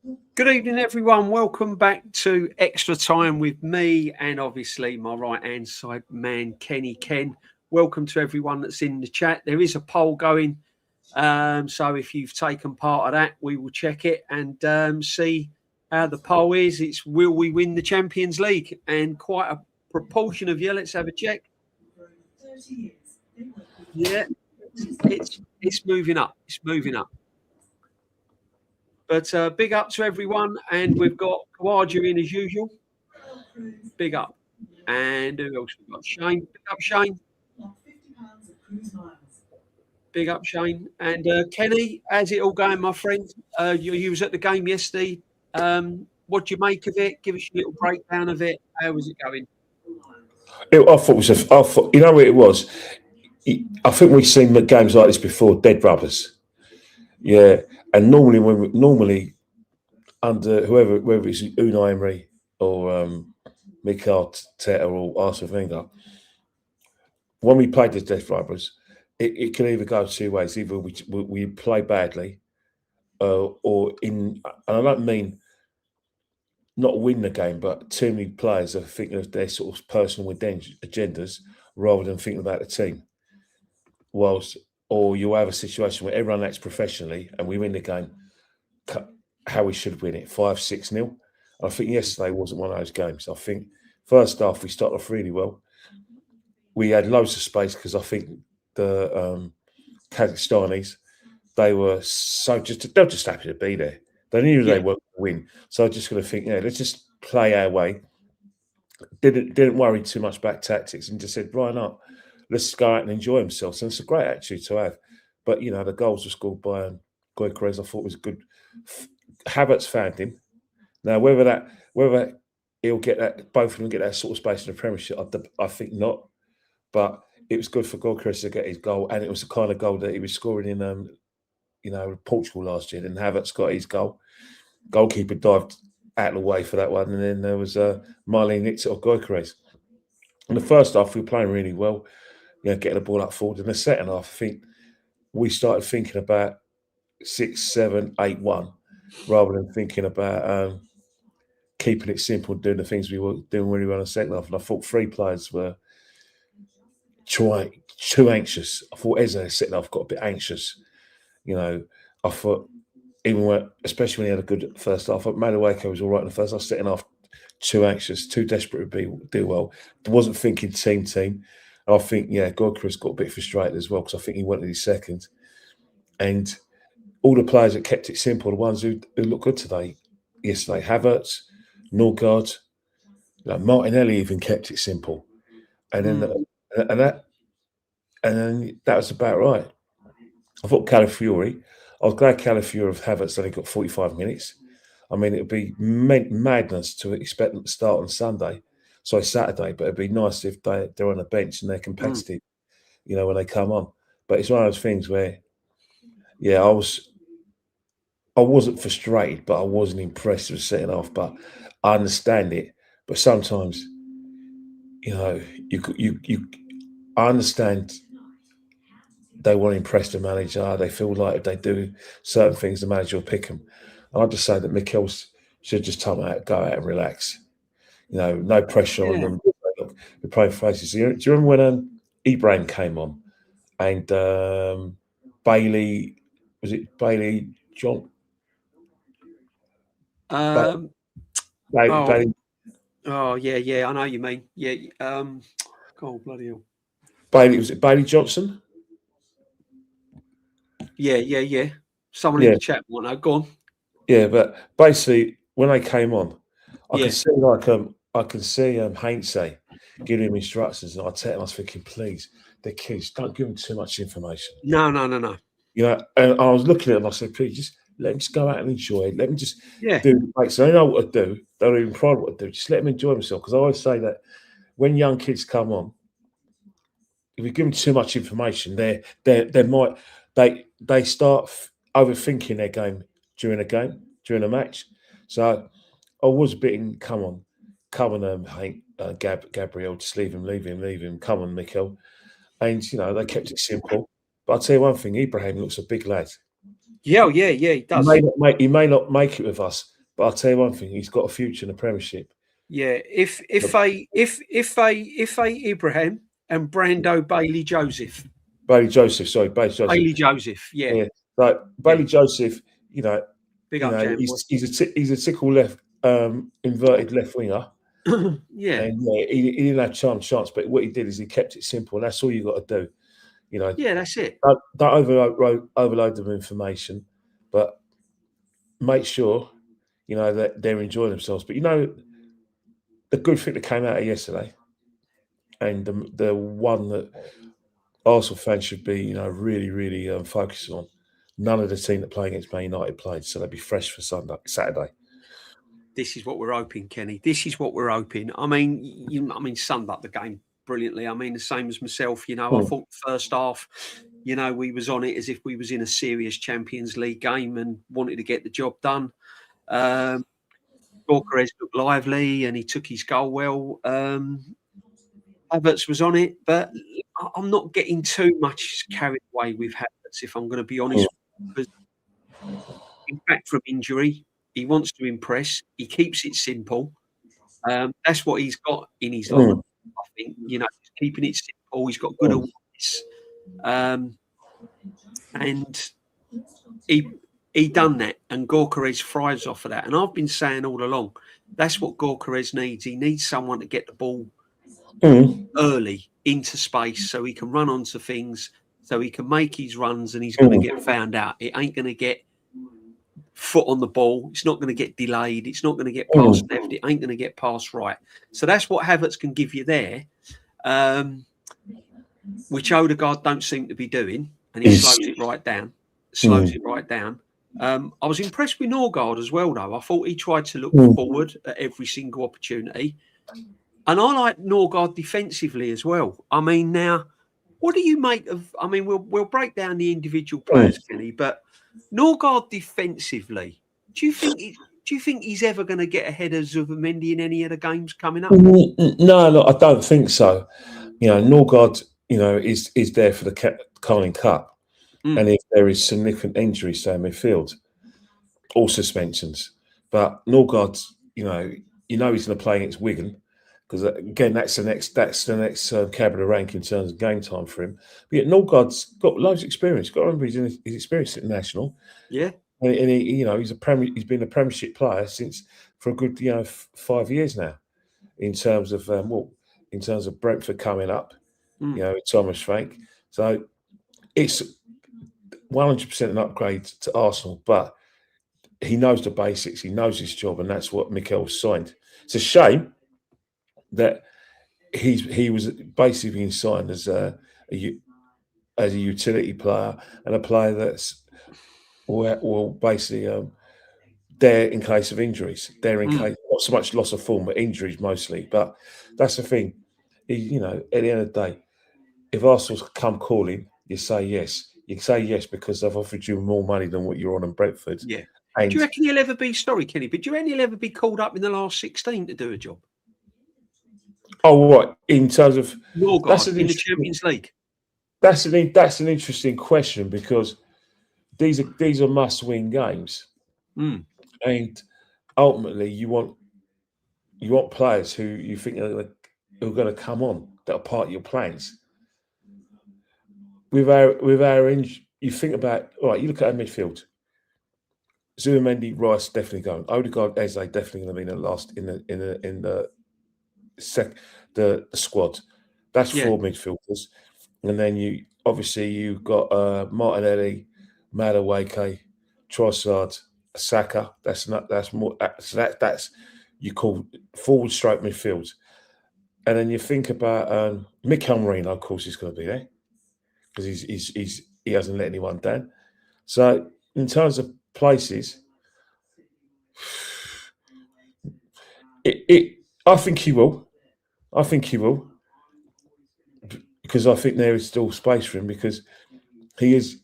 Good evening, everyone. Welcome back to Extra Time with me and obviously my right-hand side man, Kenny Ken. Welcome to everyone that's in the chat. There is a poll going. So if you've taken part of that, we will check it and see how the poll is. It's will we win the Champions League? And quite a proportion of you. Let's have a check. Yeah, it's moving up. It's moving up. But big up to everyone. And we've got Kawaja in as usual. Big up. And who else we've got? Shane. Big up, Shane. Big up, Shane. And Kenny, how's it all going, my friend? You was at the game yesterday. What do you make of it? Give us a little breakdown of it. How was it going? I thought it was. I thought, you know what it was. I think we've seen games like this before. Dead rubbers. Yeah, and normally under whether it's Unai Emery or Mikel Arteta or Arsene Wenger, when we played the dead rubbers, it can either go two ways. Either we play badly, or in. And I don't mean not win the game, but too many players are thinking of their sort of personal agendas rather than thinking about the team. Or you'll have a situation where everyone acts professionally and we win the game how we should win it, 5-6-0. I think yesterday wasn't one of those games. I think first half we started off really well. We had loads of space because I think the Kazakhstanis, they were they're just happy to be there. They knew they weren't going to win. So I just got to think, let's just play our way. Didn't worry too much about tactics and just said, right up, let's go out and enjoy themselves. And it's a great attitude to have. But, the goals were scored by Gyokeres, I thought was good. Havertz found him. Now, whether he'll get that, both of them get that sort of space in the Premiership, I think not. But it was good for Gyokeres to get his goal. And it was the kind of goal that he was scoring in Portugal last year. And Havertz got his goal. Goalkeeper dived out of the way for that one. And then there was Marlene nicked it off Gyokeres. In the first half, we were playing really well, getting the ball up forward. In the second half, I think we started thinking about 6-7-8-1 rather than thinking about keeping it simple and doing the things we were doing really well in the second half. And I thought three players were too anxious. I thought Eze second half got a bit anxious. I thought especially when he had a good first half, Mudryk was all right in the first half. Second half, too anxious, too desperate to do well. Wasn't thinking team. And I think, Gyokeres got a bit frustrated as well because I think he wanted his second. And all the players that kept it simple, the ones who looked good yesterday, Havertz, Odegaard, Martinelli even kept it simple. And then that was about right. I thought Calafiori, I was glad Calafiori of Havertz only got 45 minutes. I mean, it would be madness to expect them to start on Saturday, but it'd be nice if they're on the bench and they're competitive, when they come on. But it's one of those things where, I wasn't frustrated, but I wasn't impressed with setting off. But I understand it. But sometimes, I understand they want to impress the manager. They feel like if they do certain things, the manager will pick them. And I just say that Mikel should just go out and relax. No pressure on them. We're playing faces. Do you remember when Ibrahim came on and Bailey? Was it Bailey John? Bailey. Oh, yeah. I know what you mean. Yeah. God, bloody hell. Was it Bailey Johnson? Yeah. Someone in the chat want to go on. Yeah, but basically, when they came on, I can see Hainsey giving him instructions, and I was thinking, please, the kids, don't give them too much information. No. And I was looking at them, I said, please, just let them just go out and enjoy it. Let them just do the breaks. They know what to do. They don't even pride what to do. Just let them enjoy themselves. Because I always say that when young kids come on, if you give them too much information, they start overthinking their game during a match. So I was bidding, come on, Gabriel, just leave him. Come on, Mikel. And they kept it simple. But I'll tell you one thing, Ibrahim looks a big lad. Yeah, he does. He may not make it with us, but I'll tell you one thing: he's got a future in the Premiership. Yeah, if Ibrahim and Brando Bailey Joseph. Bailey Joseph, Bailey Joseph, yeah. Like Bailey Joseph, Big up, Jam. he's a tickle left, inverted left winger. Yeah. And he didn't have chance, but what he did is he kept it simple, and that's all you got to do. Yeah, that's it. Don't overload them with information, but make sure that they're enjoying themselves. But the good thing that came out of yesterday, and the one that Arsenal fans should be really, really focusing on. None of the team that play against Man United played, so they'll be fresh for Saturday. This is what we're hoping, Kenny. This is what we're hoping. I mean, summed up the game brilliantly. I mean, the same as myself. I thought the first half, we was on it as if we was in a serious Champions League game and wanted to get the job done. Gyokeres looked lively and he took his goal well. Havertz was on it, but I'm not getting too much carried away with Havertz, if I'm going to be honest. Because in fact, from injury, he wants to impress. He keeps it simple. That's what he's got in his life. I think keeping it simple. He's got good awareness, and he done that. And Gyokeres thrives off of that. And I've been saying all along, that's what Gyokeres needs. He needs someone to get the ball early into space, so he can run onto things, so he can make his runs, and he's going to get found out. It ain't going to get foot on the ball. It's not going to get delayed. It's not going to get past left. It ain't going to get past right. So that's what Havertz can give you there, which Odegaard don't seem to be doing, and he slows it right down. I was impressed with Norgard as well, though. I thought he tried to look forward at every single opportunity. And I like Norgard defensively as well. I mean, now, what do you make of? I mean, we'll break down the individual players, Kenny, but Norgard defensively, do you think he's ever going to get ahead of Zubimendi in any of the games coming up? No, I don't think so. Norgard, is there for the Carling Cup, and if there is significant injuries to midfield or suspensions, but Norgard, he's going to play against Wigan. Because again, that's the next cab of the rank in terms of game time for him. But yet, Norgard's got loads of experience. Got to remember, he's experienced international. Yeah, and he's been a Premiership player for a good 5 years now. In terms of Brentford coming up, Thomas Frank. So it's 100% an upgrade to Arsenal, but he knows the basics. He knows his job, and that's what Mikel signed. It's a shame that he was basically being signed as a utility player and a player that's basically there in case of injuries. There in case, not so much loss of form, but injuries mostly. But that's the thing. At the end of the day, if Arsenal come calling, you say yes. You say yes because they've offered you more money than what you're on in Brentford. Yeah. Do you reckon he'll ever be? Sorry, Kenny, but do you reckon he'll ever be called up in the last 16 to do a job? Oh, what in terms of Norgard in the Champions League? That's an interesting question because these are must-win games, and ultimately you want players who you think are going to come on that are part of your plans. With our you think about you look at our midfield. Zubimendi, Rice definitely going. Odegaard, Eze definitely going to be in the last in the squad. That's 4 midfielders, and then you've got Martinelli, Madueke, Trossard, Saka. That's more. That's you call forward stroke midfield, and then you think about Mikel Merino. Of course, he's going to be there because he hasn't let anyone down. So in terms of places, I think he will. Because I think there is still space for him because he is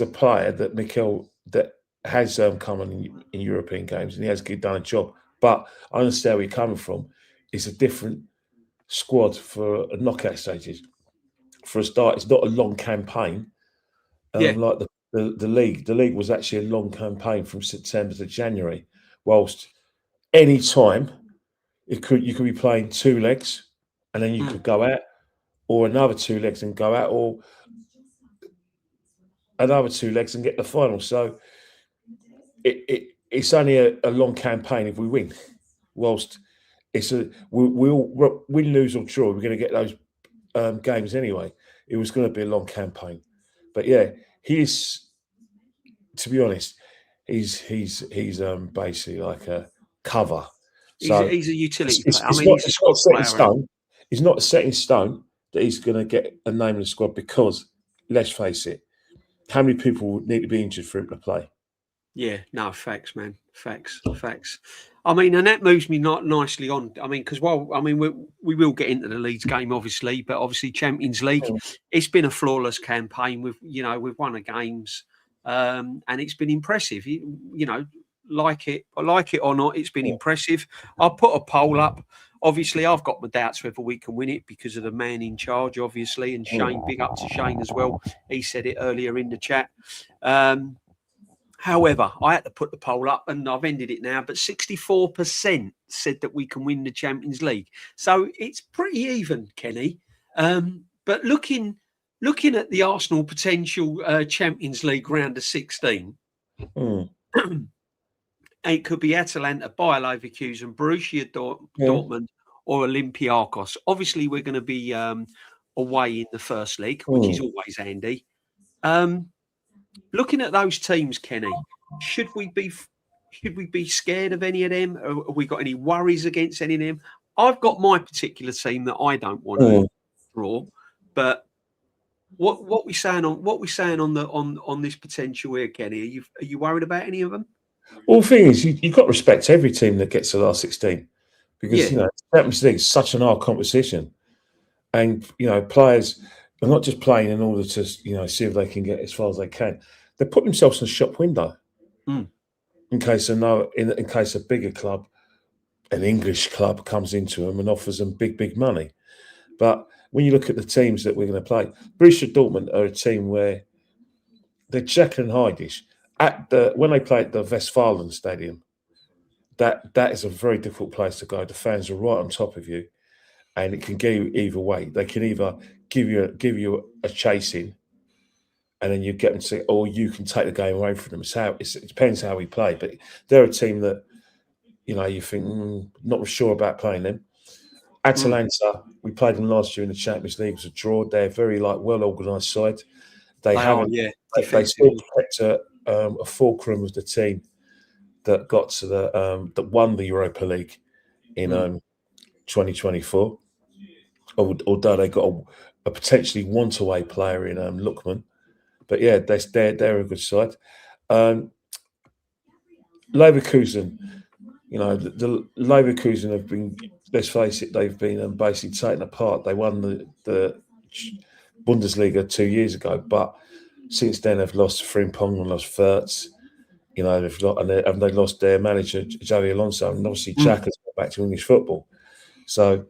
a player that Mikel that has come on in European games and he has done a job. But I understand where you're coming from. It's a different squad for knockout stages. For a start, it's not a long campaign like the league. The league was actually a long campaign from September to January, whilst any time you could be playing 2 legs and then you could go out, or another 2 legs and go out, or another 2 legs and get the final. So it's only a long campaign if we win. Whilst we'll win, lose or draw, we're going to get those games anyway. It was going to be a long campaign, but yeah, he's, to be honest, he's basically like a cover. So he's a utility player. He's not set in stone. He's not set in stone that he's going to get a name in the squad, because let's face it, how many people need to be injured for him to play? Yeah, no, facts, man. Facts. I mean, and that moves me not nicely on. I mean, because we will get into the Leeds game, obviously, but obviously Champions League, it's been a flawless campaign. We've won the games, and it's been impressive. Like it or not, it's been impressive. I'll put a poll up. Obviously, I've got my doubts whether we can win it because of the man in charge, obviously, and Shane. Big up to Shane as well. He said it earlier in the chat. However, I had to put the poll up, and I've ended it now, but 64% said that we can win the Champions League. So it's pretty even, Kenny. But looking at the Arsenal potential Champions League round of 16, it could be Atalanta, Bayer Leverkusen, Borussia Dortmund, or Olympiacos. Obviously, we're going to be away in the first league, which is always handy. Looking at those teams, Kenny, should we be scared of any of them? Or have we got any worries against any of them? I've got my particular team that I don't want to draw, but what we saying on this potential here, Kenny? Are you worried about any of them? Well, the thing is, you've got to respect every team that gets to the last 16, because Champions League is such an hard competition, and players are not just playing in order to see if they can get as far as they can. They put themselves in a shop window in case in case a bigger club, an English club, comes into them and offers them big money. But when you look at the teams that we're going to play, Borussia Dortmund are a team where they're Jekyll and Hyde-ish. When they play at the Westfalen Stadium, that is a very difficult place to go. The fans are right on top of you, and it can go either way. They can either give you a chasing, and then you get them to, or you can take the game away from them. It depends how we play. But they're a team that you think not sure about playing them. Atalanta, we played them last year in the Champions League. It was a draw. They're very well organised side. They still kept a fulcrum of the team that got to that won the Europa League in 2024. Although they got a potentially want-away player in Lookman, but yeah, they're a good side. Leverkusen, the Leverkusen have been, let's face it, they've been basically taken apart. They won the Bundesliga 2 years ago, but since then they've lost Frimpong and lost Havertz. They've lost their manager Xabi Alonso, and obviously Xhaka has gone back to English football. So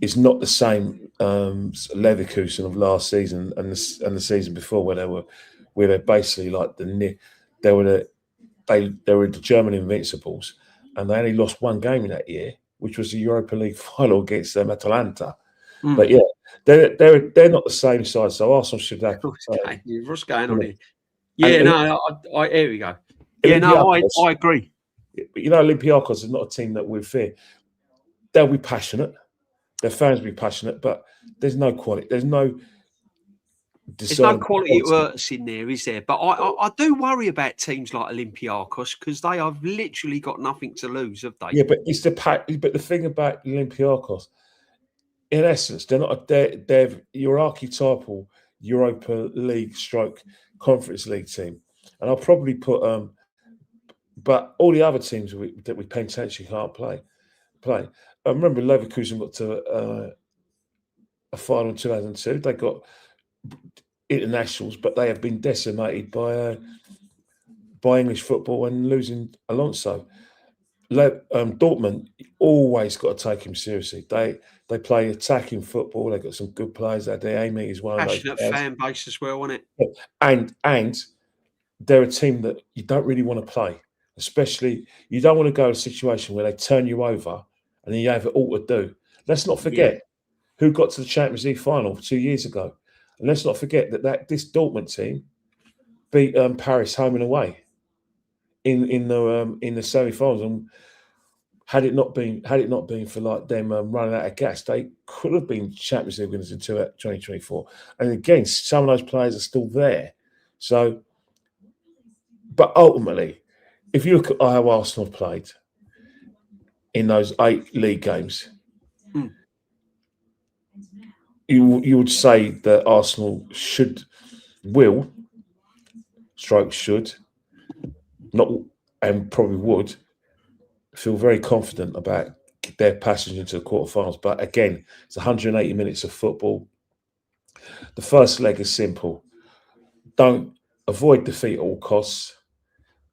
it's not the same Leverkusen of last season and the season before, where they're basically like they were the German Invincibles, and they only lost one game in that year, which was the Europa League final against Atalanta. But yeah, they're not the same size, so Arsenal should have. What's going on here? Yeah, here we go. Yeah, no, I agree. But Olympiacos is not a team that we fear. They'll be passionate. Their fans will be passionate, but there's no quality. There's no quality works in there, is there? But I do worry about teams like Olympiacos, because they have literally got nothing to lose, have they? Yeah, but but the thing about Olympiacos, in essence, they're your archetypal Europa League / Conference League team, and I'll probably put but all the other teams that we potentially can't play. I remember Leverkusen got to a final in 2002. They got internationals, but they have been decimated by English football and losing Alonso. Dortmund always got to take him seriously. They play attacking football. They've got some good players. Amy is one passionate of those fan base as well, isn't it? And they're a team that you don't really want to play. Especially, you don't want to go to a situation where they turn you over and then you have it all to do. Let's not forget who got to the Champions League final 2 years ago. And let's not forget that this Dortmund team beat Paris home and away in the semi-finals. And had it not been for like them running out of gas, they could have been Champions League winners until 2024. And again, some of those players are still there. So, but ultimately, if you look at how Arsenal played in those 8 league games, you would say that Arsenal should not, and probably would feel very confident about their passage into the quarterfinals. But again, it's 180 minutes of football. The first leg is simple. Don't avoid defeat at all costs,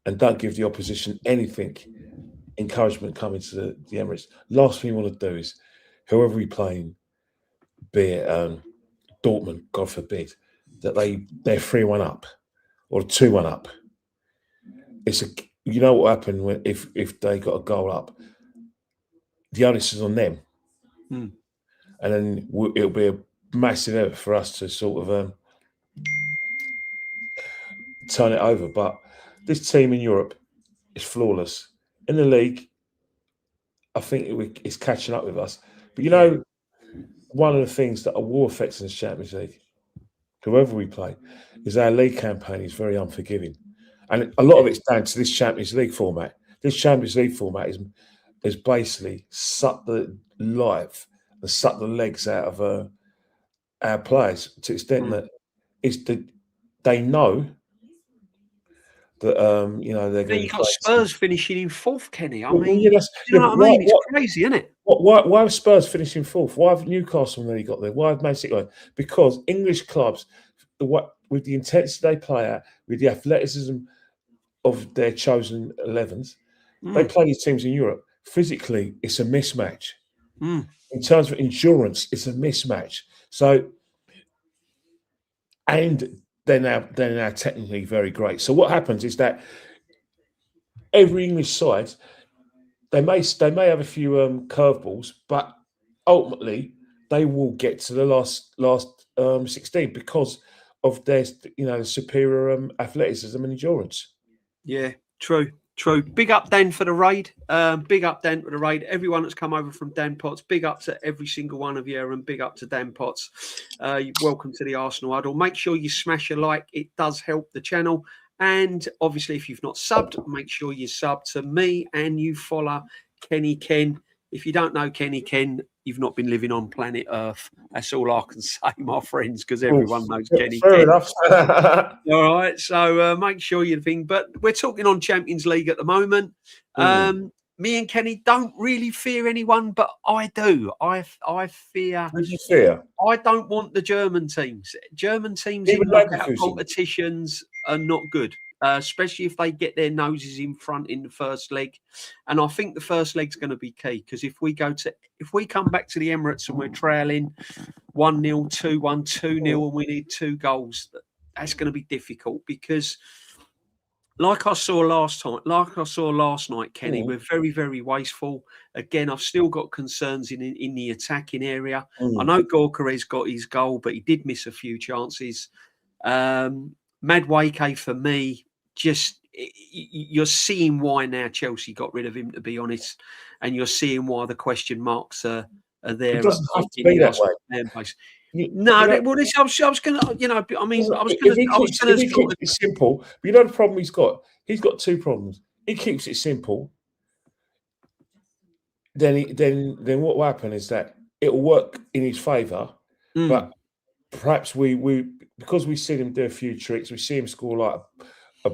and don't give the opposition anything encouragement coming to the Emirates. Last thing you want to do is, whoever we playing, be it Dortmund, God forbid, that they're 3-1 up or 2-1 up. You know what happened when if they got a goal up, the onus is on them, and then it'll be a massive effort for us to sort of turn it over. But this team in Europe is flawless. In the league, I think it's catching up with us. But you know, one of the things that will affect in the Champions League, whoever we play, is our league campaign is very unforgiving. And a lot of it's down to this Champions League format. This Champions League format is basically sucked the life and sucked the legs out of our players to the extent that they know that they're going. You got Spurs finishing in 4th, Kenny. I mean, you know what I mean? It's crazy, isn't it? Why have Spurs finishing 4th? Why have Newcastle nearly got there? Why have Man City got there? Because English clubs, with the intensity they play at, with the athleticism of their chosen 11s, they play these teams in Europe. Physically, it's a mismatch. In terms of endurance, it's a mismatch. So, and they're now technically very great. So what happens is that every English side, they may have a few curveballs, but ultimately they will get to the last 16 because of their superior athleticism and endurance. Yeah, true. Big up Dan for the raid. Big up Dan for the raid. Everyone that's come over from Dan Potts, big up to every single one of you, and big up to Dan Potts. Welcome to the Arsenal Huddle. Make sure you smash a like. It does help the channel. And obviously, if you've not subbed, make sure you sub to me and you follow Kenny Ken. If you don't know Kenny Ken, you've not been living on planet Earth. That's all I can say, my friends, because everyone knows Kenny Ken. Enough. All right, so make sure you think. But we're talking on Champions League at the moment. Me and Kenny don't really fear anyone, but I do. I fear. Who do you fear? I don't want the German teams. German teams in knockout competitions are not good. Especially if they get their noses in front in the first leg. And I think the first leg's going to be key, because if we come back to the Emirates and we're trailing 1-0, 2-1, 2-0, and we need 2 goals, that's going to be difficult, because like I saw last night, Kenny, we're very, very wasteful. Again, I've still got concerns in the attacking area. I know Gyokeres got his goal, but he did miss a few chances. Mudryk, for me, you're seeing why now Chelsea got rid of him, to be honest, and you're seeing why the question marks are there. It doesn't have to be that way. I was going to. It's simple, but you know the problem he's got. He's got 2 problems. He keeps it simple. Then what will happen is that it will work in his favour, but perhaps because we see him do a few tricks, we see him score like a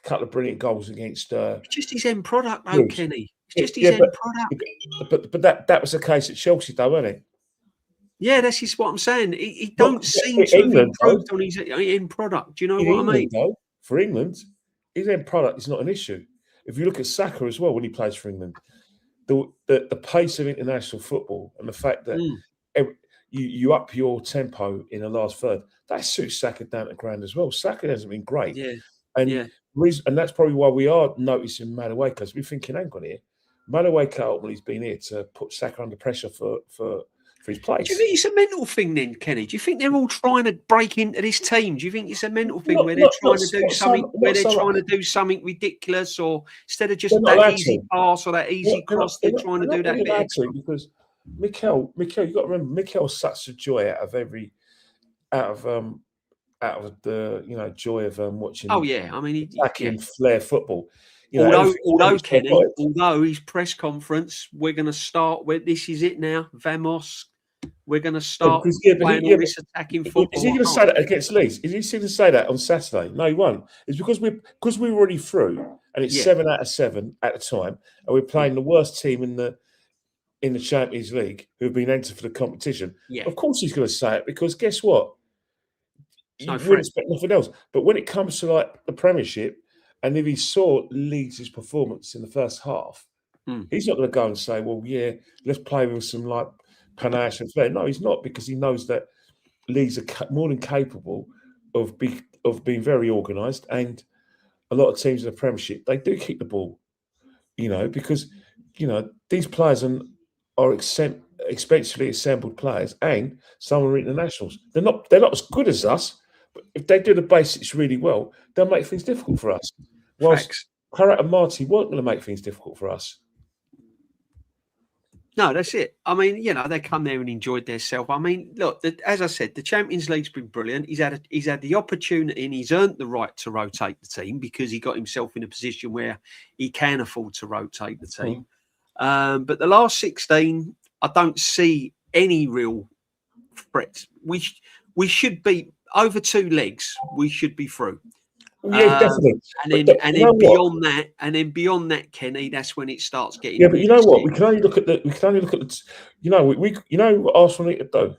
couple of brilliant goals against. It's just his end product, though, Kenny. It's just his end product. But that was the case at Chelsea, though, wasn't it? Yeah, that's just what I'm saying. He don't seem to have improved on his end product. Do you know what I mean? Though, for England, his end product is not an issue. If you look at Saka as well, when he plays for England, the pace of international football and the fact that you up your tempo in the last third, that suits Saka down to ground as well. Saka hasn't been great. Yeah. And and that's probably why we are noticing Madueke, because we're thinking, hang on here, Madueke ultimately has been here to put Saka under pressure for his place. Do you think it's a mental thing then, Kenny? Do you think they're all trying to break into this team? Do you think it's a mental thing where they're trying to do something ridiculous, or instead of just that easy pass or that easy cross, they're trying to do that bit extra? Because Mikel, you got to remember, Mikel's such a joy out of the joy of watching. Oh yeah, I mean, attacking flair football. Although Kenny, his press conference, we're going to start with this is it now, Vamos. We're going to start playing all this attacking football. Is he going to say that against Leeds? Is he going to say that on Saturday? No, he won't. It's because we're already through, and it's 7 out of 7 at the time, and we're playing the worst team in the Champions League who have been entered for the competition. Yeah. Of course he's going to say it, because guess what? You wouldn't expect nothing else. But when it comes to like the Premiership, and if he saw Leeds' performance in the first half, he's not going to go and say, well, yeah, let's play with some like panache and flair. No, he's not, because he knows that Leeds are more than capable of being very organised, and a lot of teams in the Premiership, they do keep the ball, because these players are expensively assembled players, and some are internationals. They're not as good as us, but if they do the basics really well, they'll make things difficult for us. Whilst Carrot and Marty weren't going to make things difficult for us. No, that's it. I mean, they come there and enjoyed themselves. I mean, look, as I said, the Champions League's been brilliant. He's had the opportunity, and he's earned the right to rotate the team, because he got himself in a position where he can afford to rotate the team. But the last 16, I don't see any real threats. We should be over 2 legs. We should be through. Yeah, definitely. And then beyond that, Kenny, that's when it starts getting. Yeah, but you know what? We can only look at the. What Arsenal need to do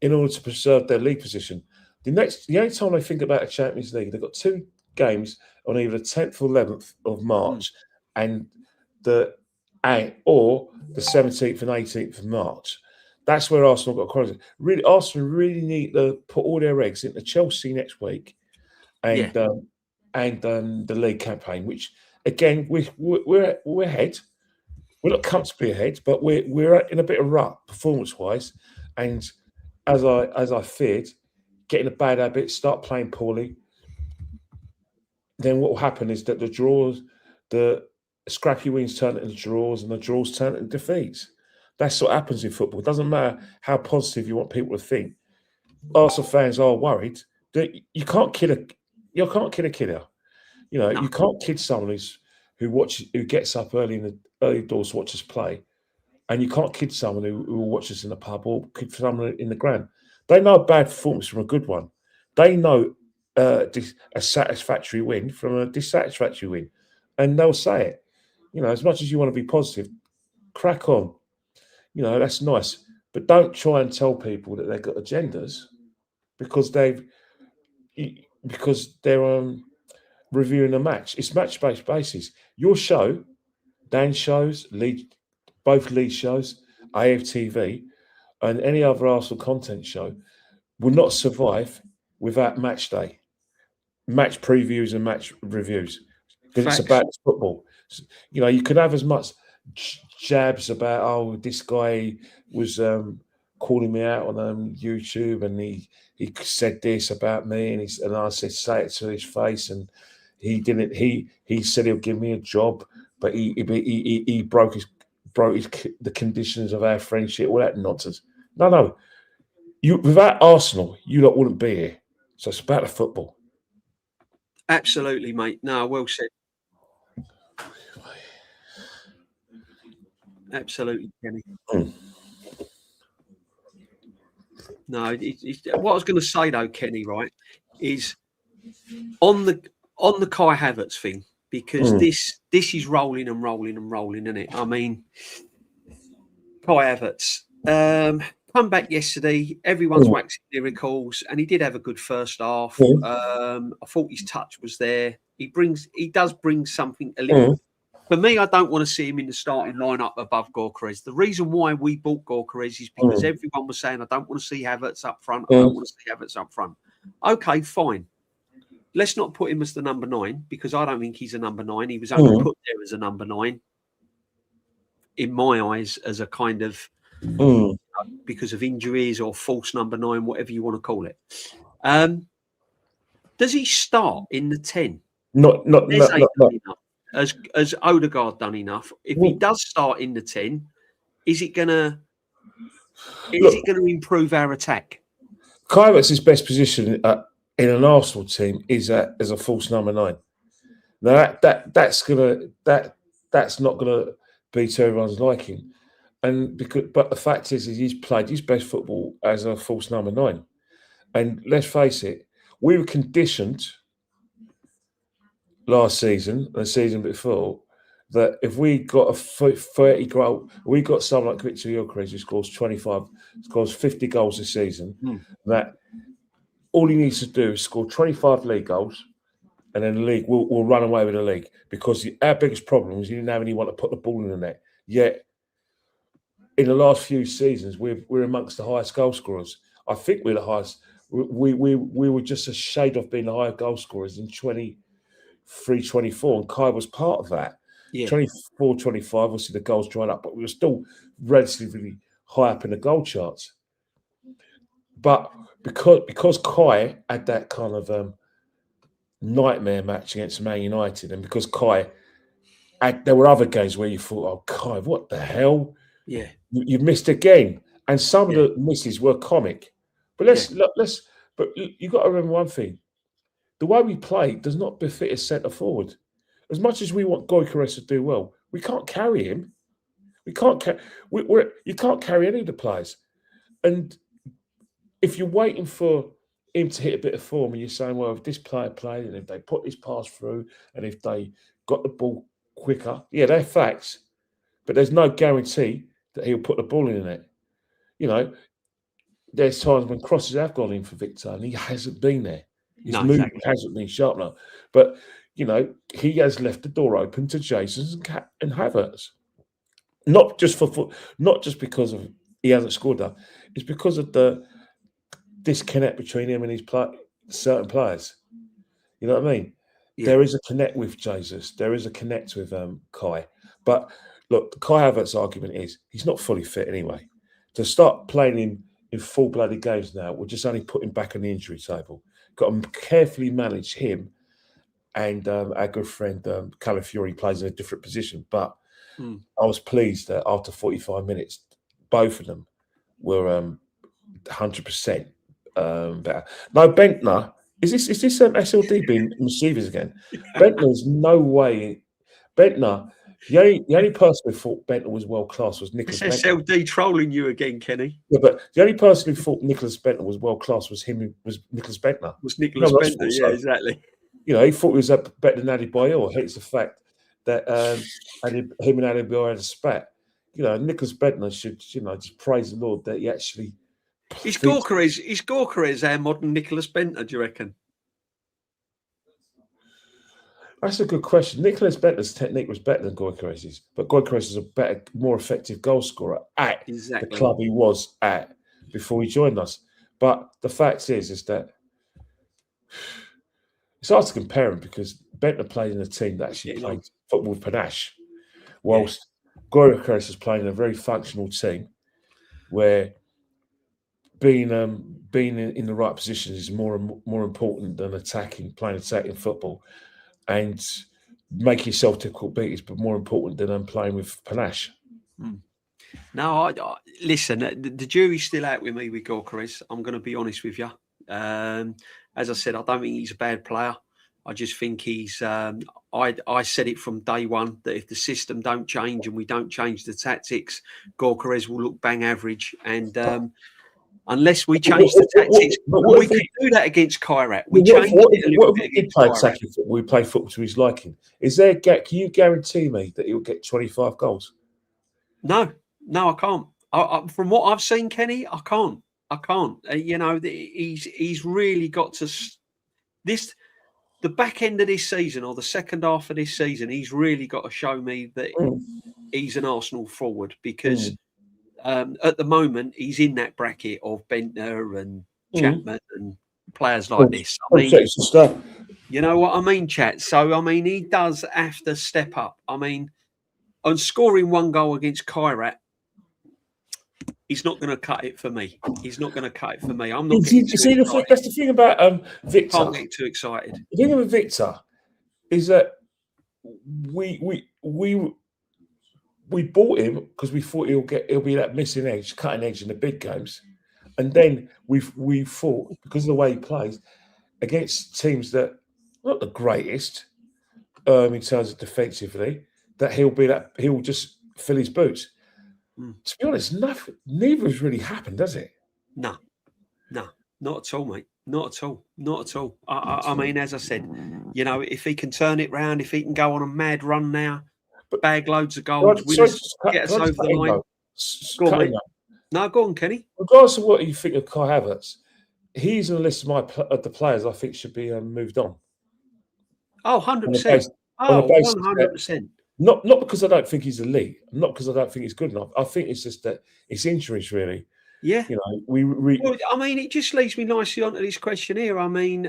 in order to preserve their league position. The only time I think about a Champions League, they've got 2 games on either the 10th or 11th of March, and or the 17th and 18th of March. That's where Arsenal got quality. Really, Arsenal really need to put all their eggs into Chelsea next week, and the league campaign. Which again, we're ahead. We're not comfortably ahead, but we're in a bit of rut performance wise. And as I feared, getting a bad habit, start playing poorly. Then what will happen is that the scrappy wins turn into draws, and the draws turn into defeats. That's what happens in football. It doesn't matter how positive you want people to think. Arsenal fans are worried that you can't kill a killer. You can't kid someone who gets up early in the early doors to watch us play, and you can't kid someone who will watch us in the pub, or kid someone in the ground. They know a bad performance from a good one. They know a satisfactory win from a dissatisfactory win, and they'll say it. As much as you want to be positive, crack on. That's nice, but don't try and tell people that they've got agendas, because they're reviewing a match. It's match-based basis. Your show, Dan's shows, both Leeds shows, AFTV, and any other Arsenal content show will not survive without match day, match previews and match reviews, because it's about football. You could have as much jabs about, this guy was calling me out on YouTube, and he said this about me, and I said, say it to his face, and he didn't. He said he'll give me a job, but he broke the conditions of our friendship. All that nonsense. No. Without Arsenal, you lot wouldn't be here. So it's about the football. Absolutely, mate. No, well said. Absolutely, Kenny. No, what I was going to say though, Kenny, right, is on the Kai Havertz thing, because this is rolling and rolling and rolling, isn't it? I mean, Kai Havertz come back yesterday. Everyone's waxing miracles, and he did have a good first half. I thought his touch was there. He does bring something a little. For me, I don't want to see him in the starting lineup above Gyokeres. The reason why we bought Gyokeres is because everyone was saying, I don't want to see Havertz up front. I don't want to see Havertz up front. Okay, fine. let's not put him as the number 9 because I don't think he's a number 9. He was only put there as a number 9 in my eyes as a kind of because of injuries or false number 9, whatever you want to call it. Does he start in the 10? Not As Odegaard done enough. If he does start in the 10, is it gonna improve our attack? Kai Havertz's best position in an Arsenal team is as a false number 9. Now that's not gonna be to everyone's liking, but the fact is he's played his best football as a false number 9, and let's face it, we were conditioned last season, the season before, that if we got a 30 goal, we got someone like Victor Gyokeres who scores 50 goals a season, that all he needs to do is score 25 league goals, and then the league will run away with the league, because our biggest problem was he didn't have anyone to put the ball in the net. Yet, in the last few seasons, we're amongst the highest goal scorers. I think we're the highest. We were just a shade off being the higher goal scorers in 23-24, and Kai was part of that. 24-25, obviously the goals dried up, but we were still relatively high up in the goal charts. But because Kai had that kind of nightmare match against Man United, and because Kai there were other games where you thought, oh, Kai, what the hell? Yeah, you missed again, and some of the misses were comic. But but you got to remember one thing: the way we play does not befit a centre forward. As much as we want Gyokeres to do well, we can't carry him. We can't you can't carry any of the players. And if you're waiting for him to hit a bit of form, and you're saying, well, if this player played, and if they put this pass through, and if they got the ball quicker, yeah, they're facts. But there's no guarantee that he'll put the ball in the net. You know, there's times when crosses have gone in for Victor, and he hasn't been there. His movement hasn't been sharp enough. But you know, he has left the door open to Jason's and Havertz. Not just because of he hasn't scored that. It's because of the disconnect between him and his certain players. You know what I mean? Yeah. There is a connect with Jesus. There is a connect with Kai. But look, the Kai Havertz argument is he's not fully fit anyway. To start playing him in full-blooded games now will just only put him back on the injury table. Got to carefully manage him. And our good friend Calafiori plays in a different position. But I was pleased that after 45 minutes, both of them were 100% better. No, Bentner, is this SLD being mischievous again? Bentner's no way. Bentner, the only person who thought Bentner was world class was Nicholas Bentner. SLD trolling you again, Kenny. Yeah, but the only person who thought Nicholas Bentner was world class was Nicholas Bentner. Was Nicholas Bentner? Yeah, exactly. You know, he thought he was better than Adebayor. Hates the fact that him and Adebayor had a spat. You know, Nicholas Bentner should, just praise the Lord that he actually. Is Gyokeres our modern Nicholas Bentner, do you reckon? That's a good question. Nicholas Bentner's technique was better than Gyokeres's, but Gyokeres is a better, more effective goal scorer at the club he was at before he joined us. But the fact is that it's hard to compare him because Bentner played in a team that actually played football with panache, whilst Gyokeres is playing in a very functional team where being in the right position is more important than playing attacking football, and making yourself difficult beat is more important than playing with panache. No, listen, the jury's still out with me with Gyokeres. I'm going to be honest with you. As I said, I don't think he's a bad player. I just think he's. I said it from day one that if the system don't change and we don't change the tactics, Gyokeres will look bang average. And unless we change the tactics, we can do that against Kairat. We change it a little bit against Kairat. We play football to his liking. Is there? Can you guarantee me that he'll get 25 goals? No, I can't. From what I've seen, Kenny, I can't. He's really got to the back end of this season or the second half of this season. He's really got to show me that he's an Arsenal forward because at the moment he's in that bracket of Bentner and Chapman and players like this. I mean, You know what I mean, chat? So, I mean, he does have to step up. I mean, on scoring one goal against Kairat, he's not going to cut it for me. He's not going to cut it for me. I'm not getting too excited. That's the thing about Victor. Can't get too excited. The thing with Victor is that we bought him because we thought he'll be that missing edge, cutting edge in the big games, and then we thought because of the way he plays against teams that not the greatest in terms of defensively, that he'll just fill his boots. To be honest, neither has really happened, does it? No, not at all, mate. Not at all. I mean, as I said, you know, if he can turn it round, if he can go on a mad run now, bag loads of goals, get us over the line. Go on, no, go on, Kenny. Regardless of what you think of Kai Havertz, he's on the list of the players I think should be moved on. Oh, 100%. Oh, 100%. Not because I don't think he's elite, not because I don't think he's good enough. I think it's just that it's injuries, really. Yeah. You know, well, I mean, it just leads me nicely onto this question here. I mean,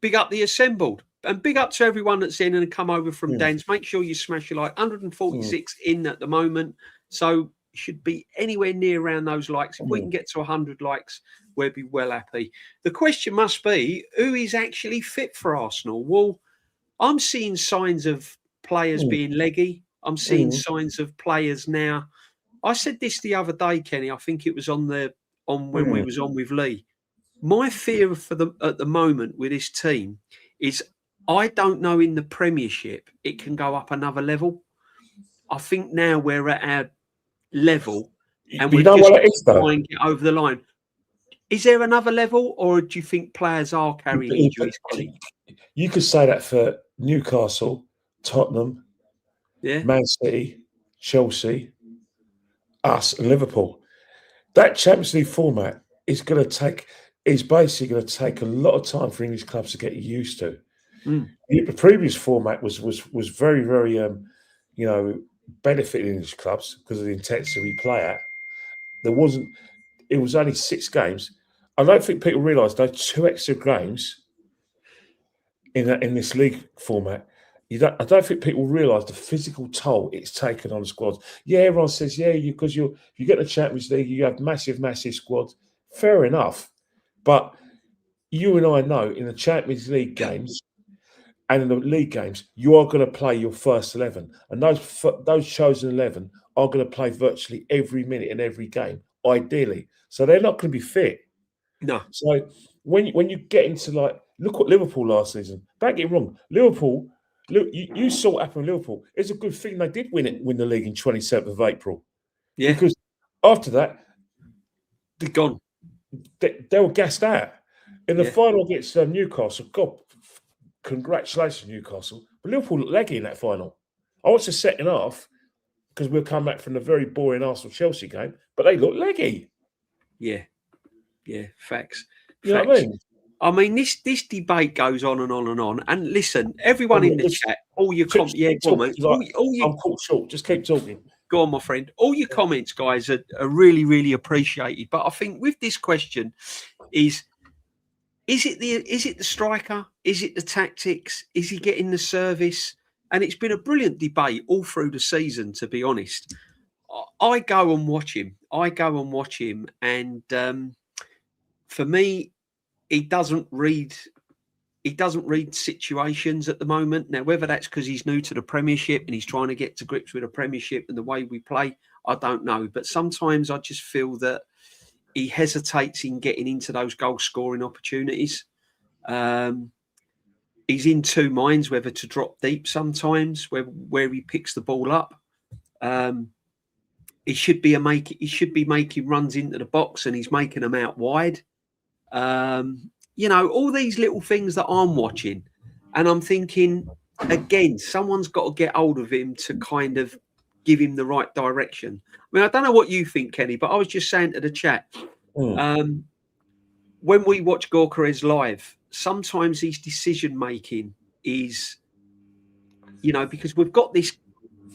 big up the assembled and big up to everyone that's in and come over from Dan's. Make sure you smash your like. 146 in at the moment. So should be anywhere near around those likes. If we can get to 100 likes, we'll be well happy. The question must be, who is actually fit for Arsenal? Well, I'm seeing signs of players being leggy. I'm seeing signs of players now. I said this the other day, Kenny. I think it was on when we was on with Lee. My fear at the moment with this team is I don't know in the Premiership it can go up another level. I think now we're at our level and we're just trying to get over the line. Is there another level, or do you think players are carrying injuries, Kenny? You could say that for Newcastle, Tottenham, Man City, Chelsea, us, and Liverpool. That Champions League format is basically going to take a lot of time for English clubs to get used to. The previous format was very, very benefiting English clubs because of the intensity we play at. It was only 6 games. I don't think people realise those 2 extra games in this league format. I don't think people realise the physical toll it's taken on the squads. Yeah, everyone says, because you get the Champions League, you have massive, massive squads. Fair enough. But you and I know in the Champions League games and in the league games, you are going to play your first 11. And those chosen 11 are going to play virtually every minute in every game, ideally. So they're not going to be fit. No. So when you get into look what Liverpool last season. Don't get it wrong. Liverpool, you saw what happened with Liverpool. It's a good thing they did win the league in 27th of April. Yeah. Because after that, they're gone. They were gassed out. In the final against Newcastle, God, congratulations, Newcastle. But Liverpool looked leggy in that final. I watched the second half because we'll come back from the very boring Arsenal-Chelsea game, but they looked leggy. Yeah. Yeah, facts. You know what I mean? I mean, this debate goes on and on and on. And listen, everyone in the chat, all your comments, I'm caught short. Just keep talking. Go on, my friend. All your comments, guys, are really, really appreciated. But I think with this question, is it the striker? Is it the tactics? Is he getting the service? And it's been a brilliant debate all through the season, to be honest. I go and watch him, and for me, he doesn't read situations at the moment. Now, whether that's because he's new to the Premiership and he's trying to get to grips with the Premiership and the way we play, I don't know. But sometimes I just feel that he hesitates in getting into those goal-scoring opportunities. He's in 2 minds whether to drop deep sometimes, where he picks the ball up. He should be making runs into the box and he's making them out wide. All these little things that I'm watching, and I'm thinking, again, someone's got to get hold of him to kind of give him the right direction. I mean, I don't know what you think, Kenny, but I was just saying to the chat, when we watch Gyokeres live, sometimes his decision-making is, because we've got this,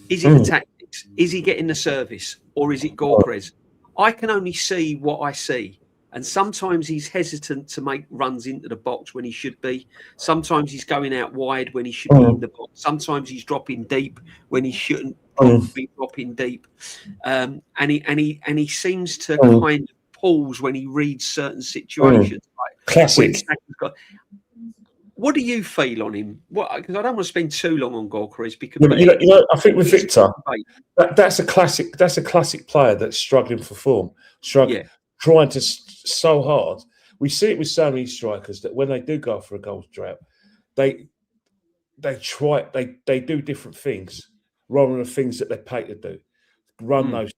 is it the tactics? Is he getting the service? Or is it Gyokeres? I can only see what I see. And sometimes he's hesitant to make runs into the box when he should be. Sometimes he's going out wide when he should be in the box. Sometimes he's dropping deep when he shouldn't be dropping deep. And he seems to kind of pause when he reads certain situations. Like Classic. What do you feel on him? Because I don't want to spend too long on Gyokeres because I think with Victor, that's a classic. That's a classic player that's struggling for form, trying to so hard. We see it with so many strikers that when they do go for a goal drought, they do different things rather than the things that they're paid to do. Run those,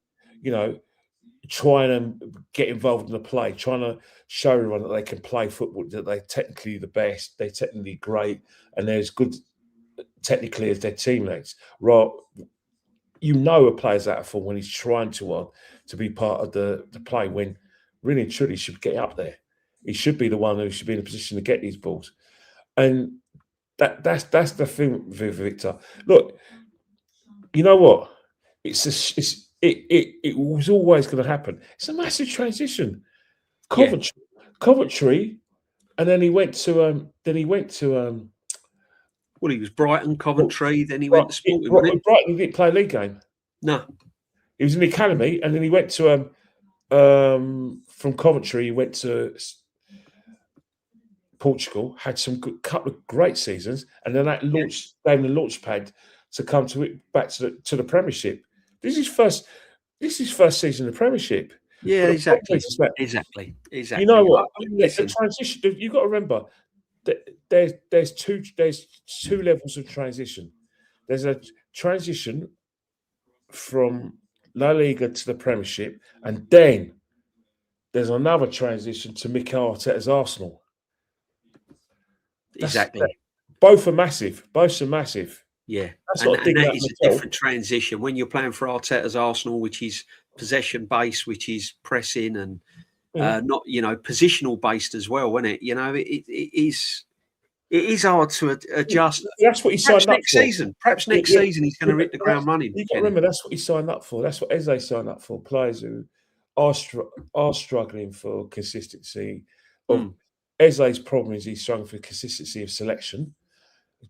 trying to get involved in the play, trying to show everyone that they can play football, that they're technically the best, they're technically great, and they're as good technically as their teammates. Right, a player's out of form when he's trying to be part of the play, when really and truly he should get up there. He should be the one who should be in a position to get these balls. And that's the thing with Victor. Look, you know what? It was always going to happen. It's a massive transition. Coventry, and then he went to well, he was Brighton, Coventry, then he went to Sporting. Brighton didn't play a league game. No. He was in the academy, and then he went to from Coventry, he went to Portugal, had some couple of great seasons, and then that gave him the launch pad to come back to the Premiership. This is his first season in the Premiership. Yeah, exactly. You know what? The transition. You've got to remember that there's two levels of transition. There's a transition from La Liga to the Premiership, and then there's another transition to Mikel Arteta's Arsenal. Both are massive. Yeah, and that is a different transition when you're playing for Arteta's Arsenal, which is possession based, which is pressing and not positional based as well, isn't it? It is hard to adjust. That's what he signed up for. Perhaps next season he's going to hit the ground running. You got to remember that's what he signed up for. That's what Eze signed up for. Players who are struggling for consistency. Eze's problem is he's struggling for consistency of selection.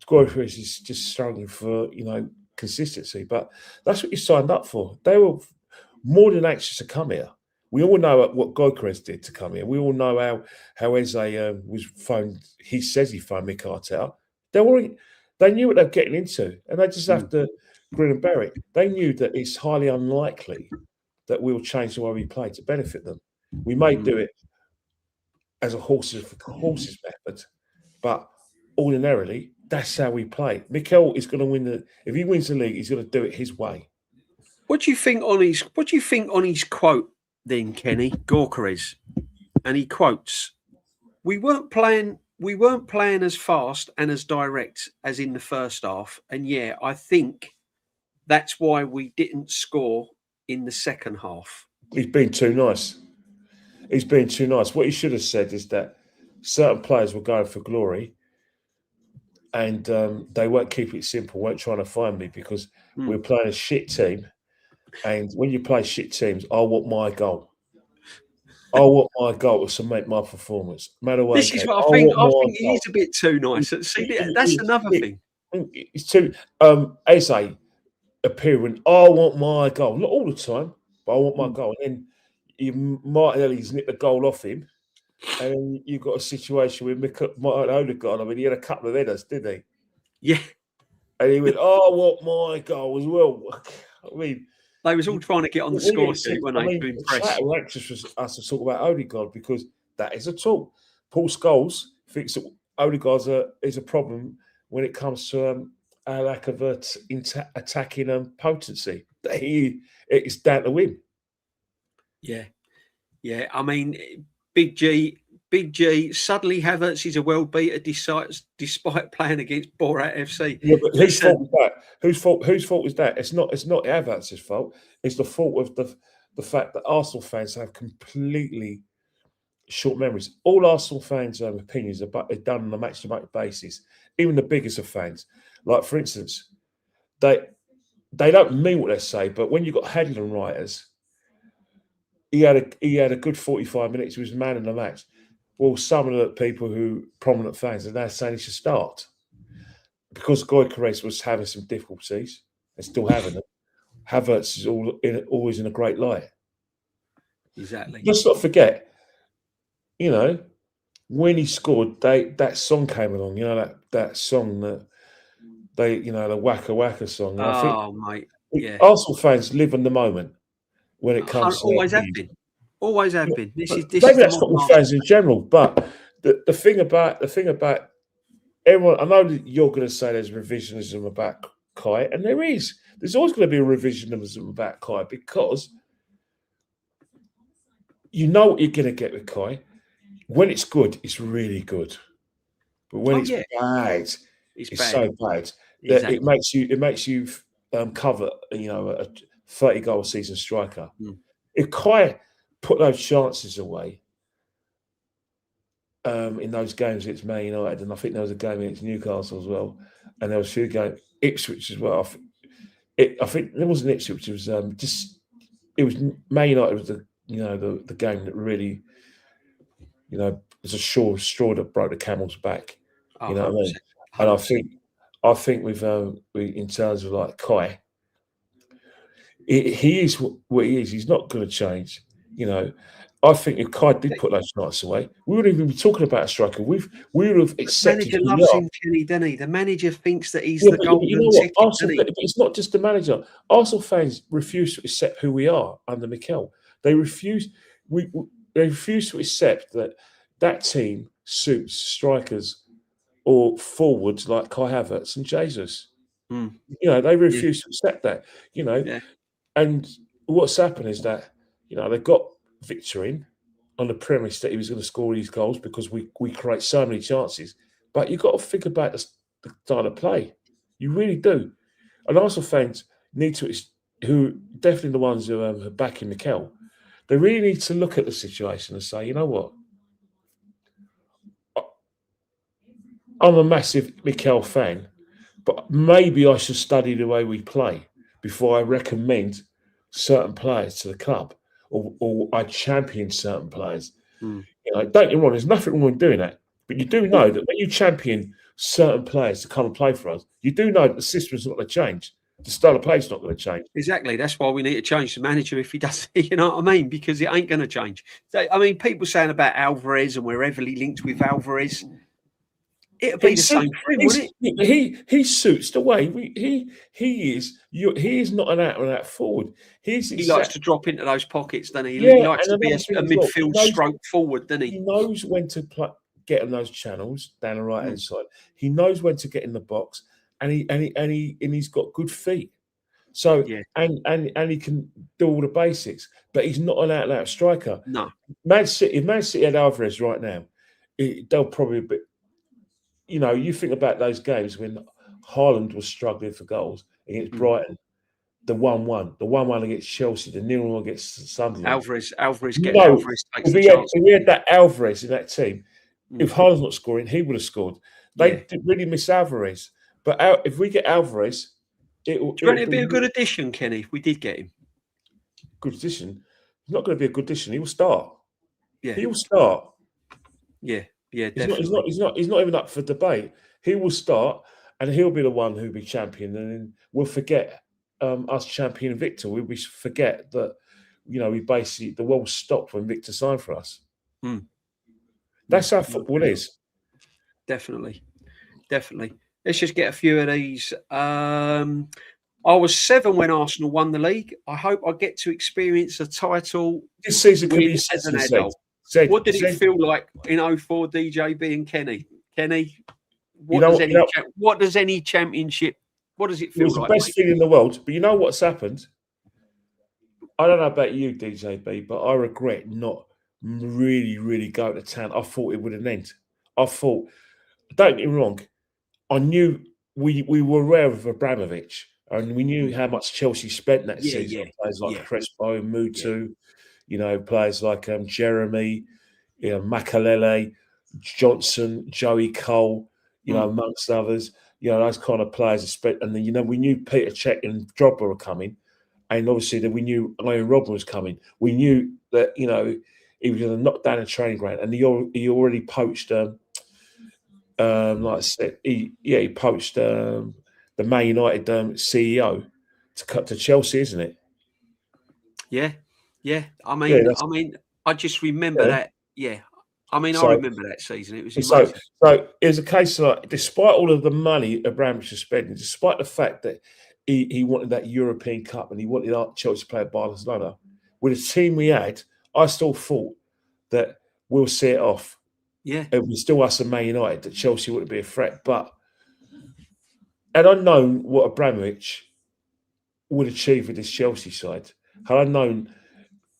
Gyokeres is just struggling for consistency, but that's what you signed up for. They were more than anxious to come here. We all know what Gyokeres did to come here. We all know how Eze was phoned. He says he phoned Mikel Arteta. They knew what they were getting into, and they just have to grin and bear it. They knew that it's highly unlikely that we'll change the way we play to benefit them. We may do it as a horses method, but ordinarily, that's how we play. Mikel is going to win if he wins the league, he's going to do it his way. What do you think on his quote then, Kenny? Gyokeres, and he quotes, "We weren't playing as fast and as direct as in the first half, and I think that's why we didn't score in the second half." He's been too nice. What he should have said is that certain players were going for glory, and they weren't keeping it simple, weren't trying to find me because we're playing a shit team. And when you play shit teams, I want my goal. I want my goal to cement my performance. No matter what. This is what I think. I think he is a bit too nice. See, that's another thing. It's too Eze appearing. I want my goal, not all the time, but I want my goal. And then Martinelli's nicked the goal off him. And you've got a situation with Martin Odegaard. I mean, he had a couple of headers, didn't he? Yeah. And he went, I want my goal as well. I mean, they was all trying to get on the score sheet when they been pressed. We're anxious for us to talk about Odegaard because that is a tool. Paul Scholes thinks that Odegaard is a problem when it comes to our lack of attacking potency. It's down to him. Yeah. I mean, Big G. Suddenly, Havertz is a world beater despite playing against Borat FC. Yeah, but whose fault is that? Whose fault is that? It's not Havertz's fault. It's the fault of the fact that Arsenal fans have completely short memories. All Arsenal fans' opinions are done on a match-to-match basis. Even the biggest of fans, like for instance, they don't mean what they say. But when you've got headline writers he had a good 45 minutes. He was man of the match. Well, some of the people prominent fans, are now saying he should start because Gyokeres was having some difficulties and still having them. Havertz is always in a great light. Exactly. Let's not forget, when he scored, that song came along. That song that the Waka Waka song. And Mate, yeah. Arsenal fans live in the moment when it comes to always have been. Always have been. This is maybe that's football fans in general, but the thing about everyone, I know that you're going to say there's revisionism about Kai, and there is. There's always going to be a revisionism about Kai because you know what you're going to get with Kai. When it's good, it's really good, but when it's bad, it's bad. So bad that it makes you cover a 30-goal season striker. If Kai put those chances away in those games against Man United, and I think there was a game against Newcastle as well, and there was a few games Ipswich as well. I think there wasn't Ipswich. It was it was Man United was the game that really was a straw that broke the camel's back. You know what I mean? 100%. And I think with in terms of like Kai, he is what he is. He's not going to change. I think if Kai did put those chances away, we wouldn't even be talking about a striker. We would have accepted. The manager loves him, Kenny, doesn't he? The manager thinks that he's the golden ticket. But it's not just the manager. Arsenal fans refuse to accept who we are under Mikel. They refuse. They refuse to accept that team suits strikers or forwards like Kai Havertz and Jesus. They refuse to accept that. And what's happened is that they got Victor in on the premise that he was going to score these goals because we create so many chances. But you've got to think about the style of play. You really do. And Arsenal fans need to, who definitely the ones who are backing Mikel, they really need to look at the situation and say, you know what? I'm a massive Mikel fan, but maybe I should study the way we play before I recommend certain players to the club or I champion certain players. Don't get me wrong, there's nothing wrong with doing that. But you do know that when you champion certain players to come and play for us, you do know that the system's not going to change. The style of play is not going to change. Exactly. That's why we need to change the manager if he does. You know what I mean? Because it ain't going to change. So, I mean, people saying about Alvarez and we're heavily linked with Alvarez. It'll be the same for him, wouldn't it? He suits the way he is. He is not an out-and-out forward. He likes to drop into those pockets, doesn't he? He likes to be a midfield stroke forward, doesn't he? He knows when to get on those channels down the right-hand side. He knows when to get in the box, and he's got good feet. So and he can do all the basics, but he's not an out-and-out striker. No. If Man City had Alvarez right now, they'll probably be. You think about those games when Haaland was struggling for goals against Brighton, the 1-1, the 1-1 against Chelsea, the 0-1 against Sunderland. Alvarez takes the chance. If we had that Alvarez in that team, if Haaland's not scoring, he would have scored. They did really miss Alvarez. But if we get Alvarez, it'll be a good addition, Kenny, if we did get him. Good addition? He's not going to be a good addition. He will start. Yeah. He will start. Yeah. Yeah, definitely. He's not even up for debate. He will start, and he'll be the one who'll be champion, and then we'll forget us champion Victor. We forget that we basically the world stopped when Victor signed for us. That's how football is. Definitely. Let's just get a few of these. I was 7 when Arsenal won the league. I hope I get to experience a title this season could be as an adult. What did it feel like in 04, DJB and Kenny? Kenny, what does any championship, what does it feel like? It was the best thing in the world, but you know what's happened? I don't know about you, DJB, but I regret not really, really going to town. I thought it would have ended. Don't get me wrong, I knew we were aware of Abramovich, and we knew how much Chelsea spent that season. Players like Crespo, Mutu, players like Jeremy, Makalele, Johnson, Joey Cole, amongst others. Those kind of players. And then, we knew Peter Cech and Drogba were coming, and obviously that we knew Iron Robben was coming. We knew that he was going to knock down a training ground, and he already poached. Like I said, he poached the Man United CEO to cut to Chelsea, isn't it? Yeah. I mean, I just remember that. Yeah. I mean, I remember that season. It was amazing. So it was a case of, like, despite all of the money Abramovich was spending, despite the fact that he wanted that European Cup and he wanted Chelsea to play at Barcelona, with the team we had, I still thought that we'll see it off. Yeah. It was still us and Man United, that Chelsea wouldn't be a threat. But had I known what Abramovich would achieve with this Chelsea side, had I known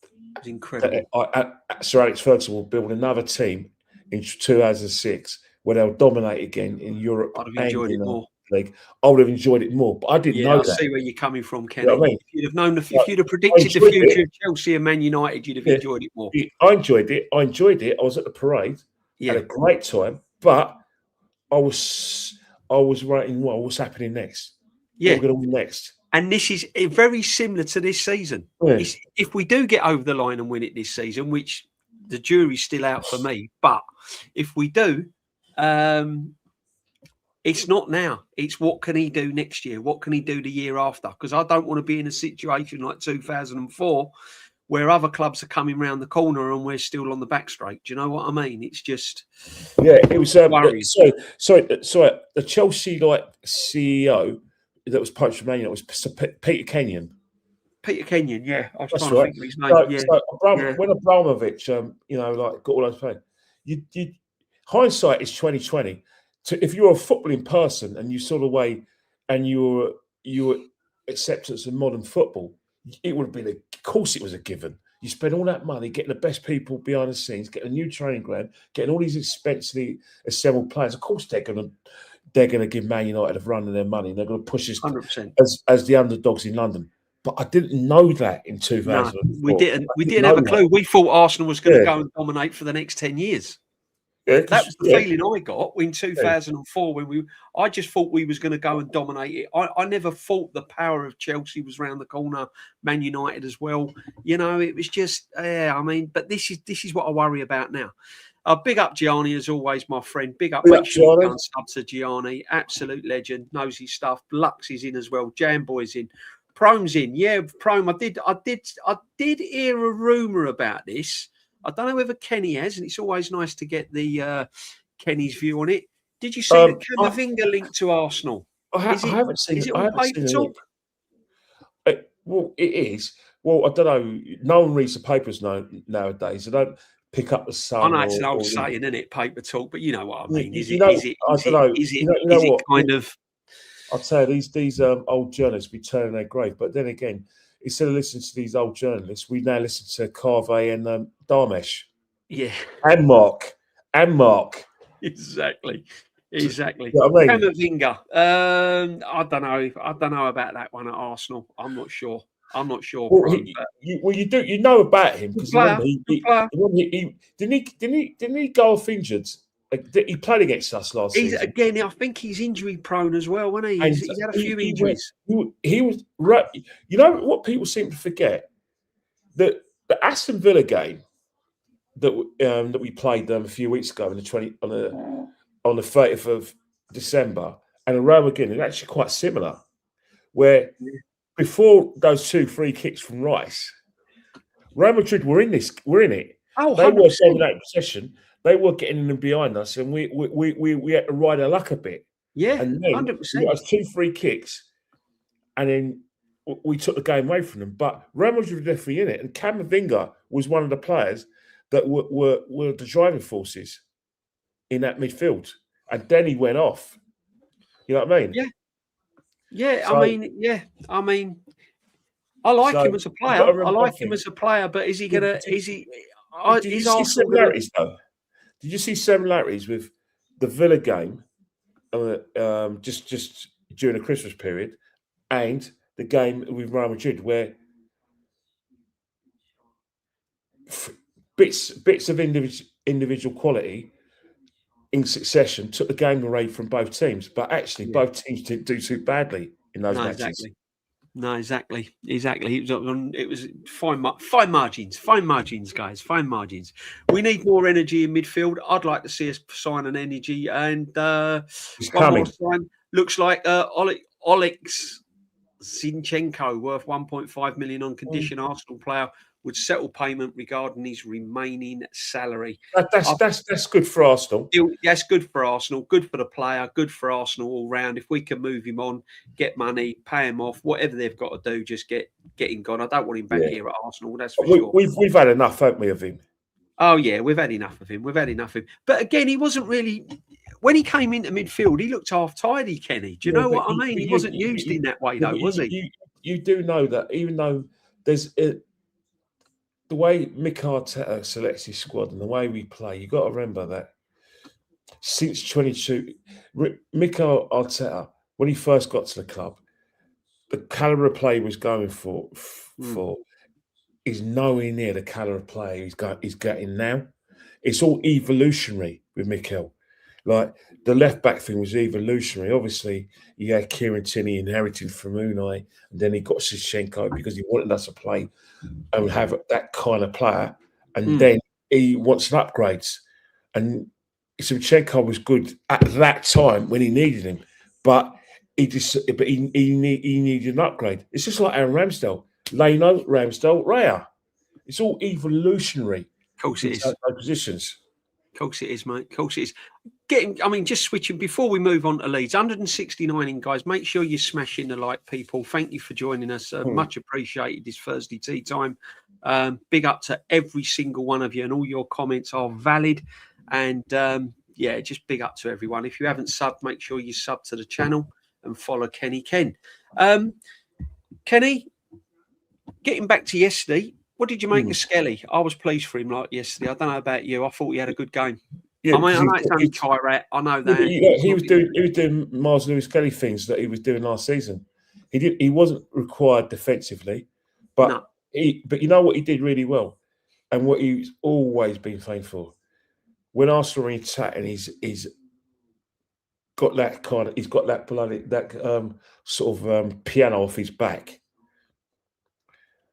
it was incredible. Sir Alex Ferguson will build another team in 2006 where they'll dominate again in Europe. I'd have enjoyed it more. League. I would have enjoyed it more, but I didn't know that. I see where you're coming from, Kenny. You know what I mean? If you'd have known, if you'd have predicted the future of Chelsea and Man United, you'd have enjoyed it more. I enjoyed it. I was at the parade. Had a great time, but I was writing, well, what's happening next? Yeah, what we're going to win next. And this is very similar to this season. Yeah. If we do get over the line and win it this season, which the jury's still out for me, but if we do, it's not now. It's what can he do next year? What can he do the year after? Because I don't want to be in a situation like 2004 where other clubs are coming round the corner and we're still on the back straight. Do you know what I mean? It's just it was worrying. So the Chelsea CEO that was poached from Man United was Peter Kenyon. Peter Kenyon, yeah. I was That's trying to think of his name. So when Abramovich, got all those players, you hindsight is 2020. So if you're a footballing person and you saw the way and your acceptance of modern football, it would have been of course it was a given. You spend all that money getting the best people behind the scenes, getting a new training ground, getting all these expensively assembled players. Of course they're going to give Man United a run of their money. And they're going to push us 100% as the underdogs in London. But I didn't know that in 2004. No, we didn't. We didn't have a clue. We thought Arsenal was going to go and dominate for the next 10 years. Yeah, that was the feeling I got in 2004 when I just thought we was going to go and dominate it. I never thought the power of Chelsea was round the corner, Man United as well. It was just, but this is what I worry about now. Big up Gianni, as always, my friend. Big up, make sure you sub to Gianni. Absolute legend, knows his stuff. Lux is in as well. Jamboy's in. Prome's in. Yeah, Prome, I did hear a rumour about this. I don't know whether Kenny has, and it's always nice to get the Kenny's view on it. Did you see the Camavinga link to Arsenal? I haven't seen it. Is it on paper talk? Well, it is. Well, I don't know. No one reads the papers nowadays. They don't pick up the Sun. I know it's an old saying, isn't it? Paper talk, but you know what I mean. Is it kind of? I'd say these old journalists be turning their grave, but then again, instead of listening to these old journalists, we now listen to Carve and Darmesh. Yeah. And Mark. Exactly. You know what I mean? Camavinga. I don't know about that one at Arsenal. I'm not sure. Well, you do. You know about him because didn't he go off injured? He played against us last season. Again, I think he's injury prone as well, wasn't he? He's had a few injuries. He was right. You know what people seem to forget? That the Aston Villa game that we played a few weeks ago on the 30th of December, and the Rome again is actually quite similar. Where before those 2 free kicks from Rice, Real Madrid were in it. Oh, they were saving that possession. They were getting them behind us, and we had to ride our luck a bit. Yeah, and then 100%. We got 2 free kicks, and then we took the game away from them. But Real Madrid were definitely in it, and Camavinga was one of the players that were the driving forces in that midfield. And then he went off. You know what I mean? Yeah. So, I mean, I like him as a player. But is he gonna? Did you see similarities though? Did you see similarities with the Villa game, just during the Christmas period, and the game with Real Madrid, where bits of individual quality in succession took the game away from both teams, but actually both teams didn't do too badly in those matches. Exactly. No, exactly. It was fine margins, guys. Fine margins. We need more energy in midfield. I'd like to see us sign an energy, and He's one more coming. sign looks like Olex Zinchenko, worth 1.5 million on condition. Arsenal player would settle payment regarding his remaining salary. That's good for Arsenal. That's good for Arsenal, good for the player, good for Arsenal all round. If we can move him on, get money, pay him off, whatever they've got to do, just get him gone. I don't want him back here at Arsenal, that's for sure. We've had enough, haven't we, of him? Oh, yeah, we've had enough of him. But again, he wasn't really... When he came into midfield, he looked half-tidy, Kenny. Do you know what I mean? He wasn't used in that way, though, was he? You do know that even though there's... the way Mikel Arteta selects his squad and the way we play, you've got to remember that since 22, Mikel Arteta, when he first got to the club, the calibre of play he was going for is nowhere near the calibre of play he's getting now. It's all evolutionary with Mikel. Like, the left-back thing was evolutionary. Obviously, he had Kieran Tierney inherited from Unai, and then he got Zinchenko because he wanted us to play and have that kind of player. And then he wants an upgrades. And Zinchenko was good at that time when he needed him, but he needed an upgrade. It's just like Aaron Ramsdale, Leno, Ramsdale, Raya. It's all evolutionary. Of course it is. Positions. Of course it is, mate. Of course it is. Just switching before we move on to Leeds. 169 in, guys. Make sure you smash in the like, people. Thank you for joining us. Much appreciated this Thursday tea time. Big up to every single one of you, and all your comments are valid. And just big up to everyone. If you haven't subbed, make sure you sub to the channel and follow Kenny Ken. Kenny, getting back to yesterday, what did you make of Skelly? I was pleased for him like yesterday. I don't know about you. I thought he had a good game. Yeah, I know it's only Kyrat. I know that. He was doing Miles Lewis-Kelly things that he was doing last season. He wasn't required defensively, but you know what he did really well, and what he's always been famed for. When Arsenal are in attack, and he's got that piano off his back.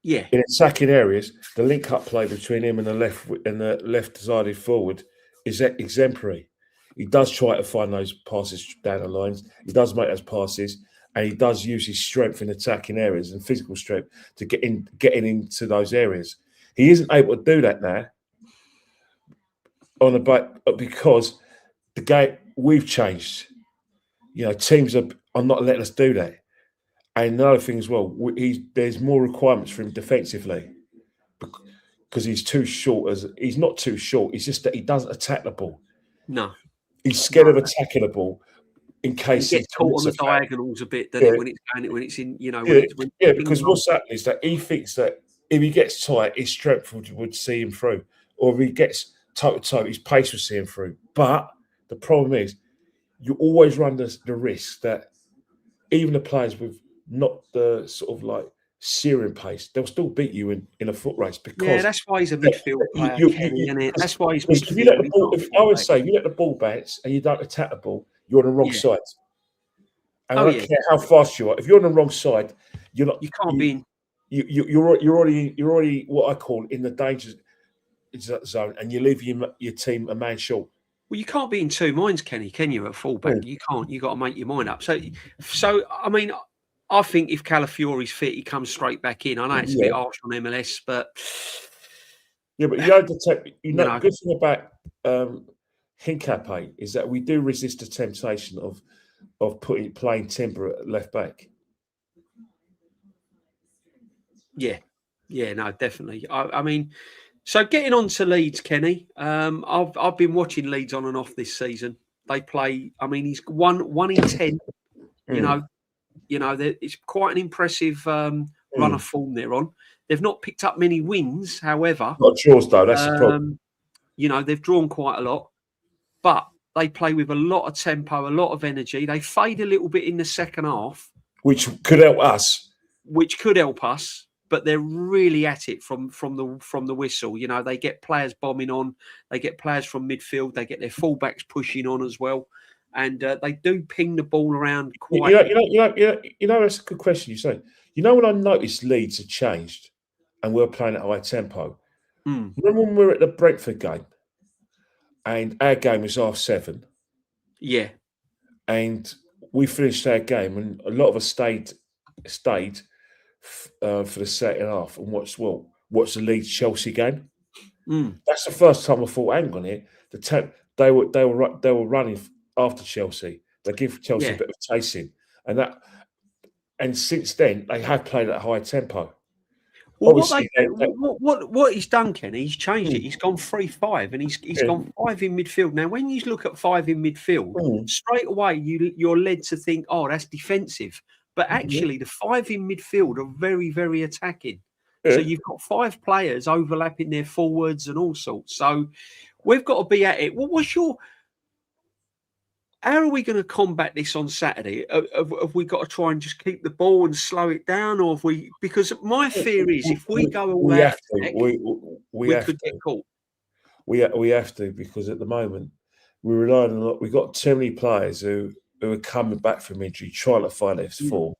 Yeah, in attacking areas, the link-up play between him and the left-sided forward is exemplary. He does try to find those passes down the lines. He does make those passes, and he does use his strength in attacking areas and physical strength to getting into those areas. He isn't able to do that now because the game we've changed. Teams are not letting us do that. And another thing as well, there's more requirements for him defensively because he's too short. He's not too short. It's just that he doesn't attack the ball. No, he's scared of attacking the ball in case he gets caught on the diagonals a bit. When it's in, because what's happening is that he thinks that if he gets tight, his strength would see him through, or if he gets toe to toe, his pace will see him through. But the problem is, you always run the risk that even the players with not the sort of like searing pace, they'll still beat you in a foot race because that's why he's a midfield player. That's why he's midfield. I would say if you let the ball bounce and you don't attack the ball, you're on the wrong side. And I don't care how fast you are. If you're on the wrong side, you're not. You can't be in. You're already what I call in the danger zone, and you leave your team a man short. Well, you can't be in two minds, Kenny. Can you at fullback? You can't. You got to make your mind up. So I mean, I think if Calafiori's fit, he comes straight back in. I know it's a bit harsh on MLS, but but the good thing about Hincapié is that we do resist the temptation of playing Timber at left back. Yeah, no, definitely. I mean, so getting on to Leeds, Kenny. I've been watching Leeds on and off this season. They play. I mean, he's one in 10. It's quite an impressive run of form they're on. They've not picked up many wins, however. Not yours though. That's the problem. They've drawn quite a lot, but they play with a lot of tempo, a lot of energy. They fade a little bit in the second half, which could help us. But they're really at it from the whistle. They get players bombing on. They get players from midfield. They get their fullbacks pushing on as well, and they do ping the ball around quite. That's a good question. You say You know, when I noticed Leeds had changed and we were playing at high tempo. Mm. Remember when we were at the Brentford game and our game was 7:30, Yeah. and we finished our game, and a lot of us stayed for the second half and watched the Leeds Chelsea game. Mm. That's the first time I thought, hang on here, they were running after Chelsea. They give Chelsea a bit of chasing, and since then they have played at a high tempo. Well, Obviously, what he's done, Kenny, he's changed it. Mm. He's gone 3-5, and he's Yeah. gone 5 in midfield. Now, when you look at 5 in midfield, straight away you're led to think, oh, that's defensive. But actually, the 5 in midfield are very, very attacking. So you've got 5 players overlapping their forwards and all sorts. So we've got to be at it. Well, how are we going to combat this on Saturday? Have we got to try and just keep the ball and slow it down, or have we? Because my fear is if we go all we out, have to. We have could to. get caught. We have to, because at the moment we're relying on a lot. We've got too many players who are coming back from injury, trying to find their form,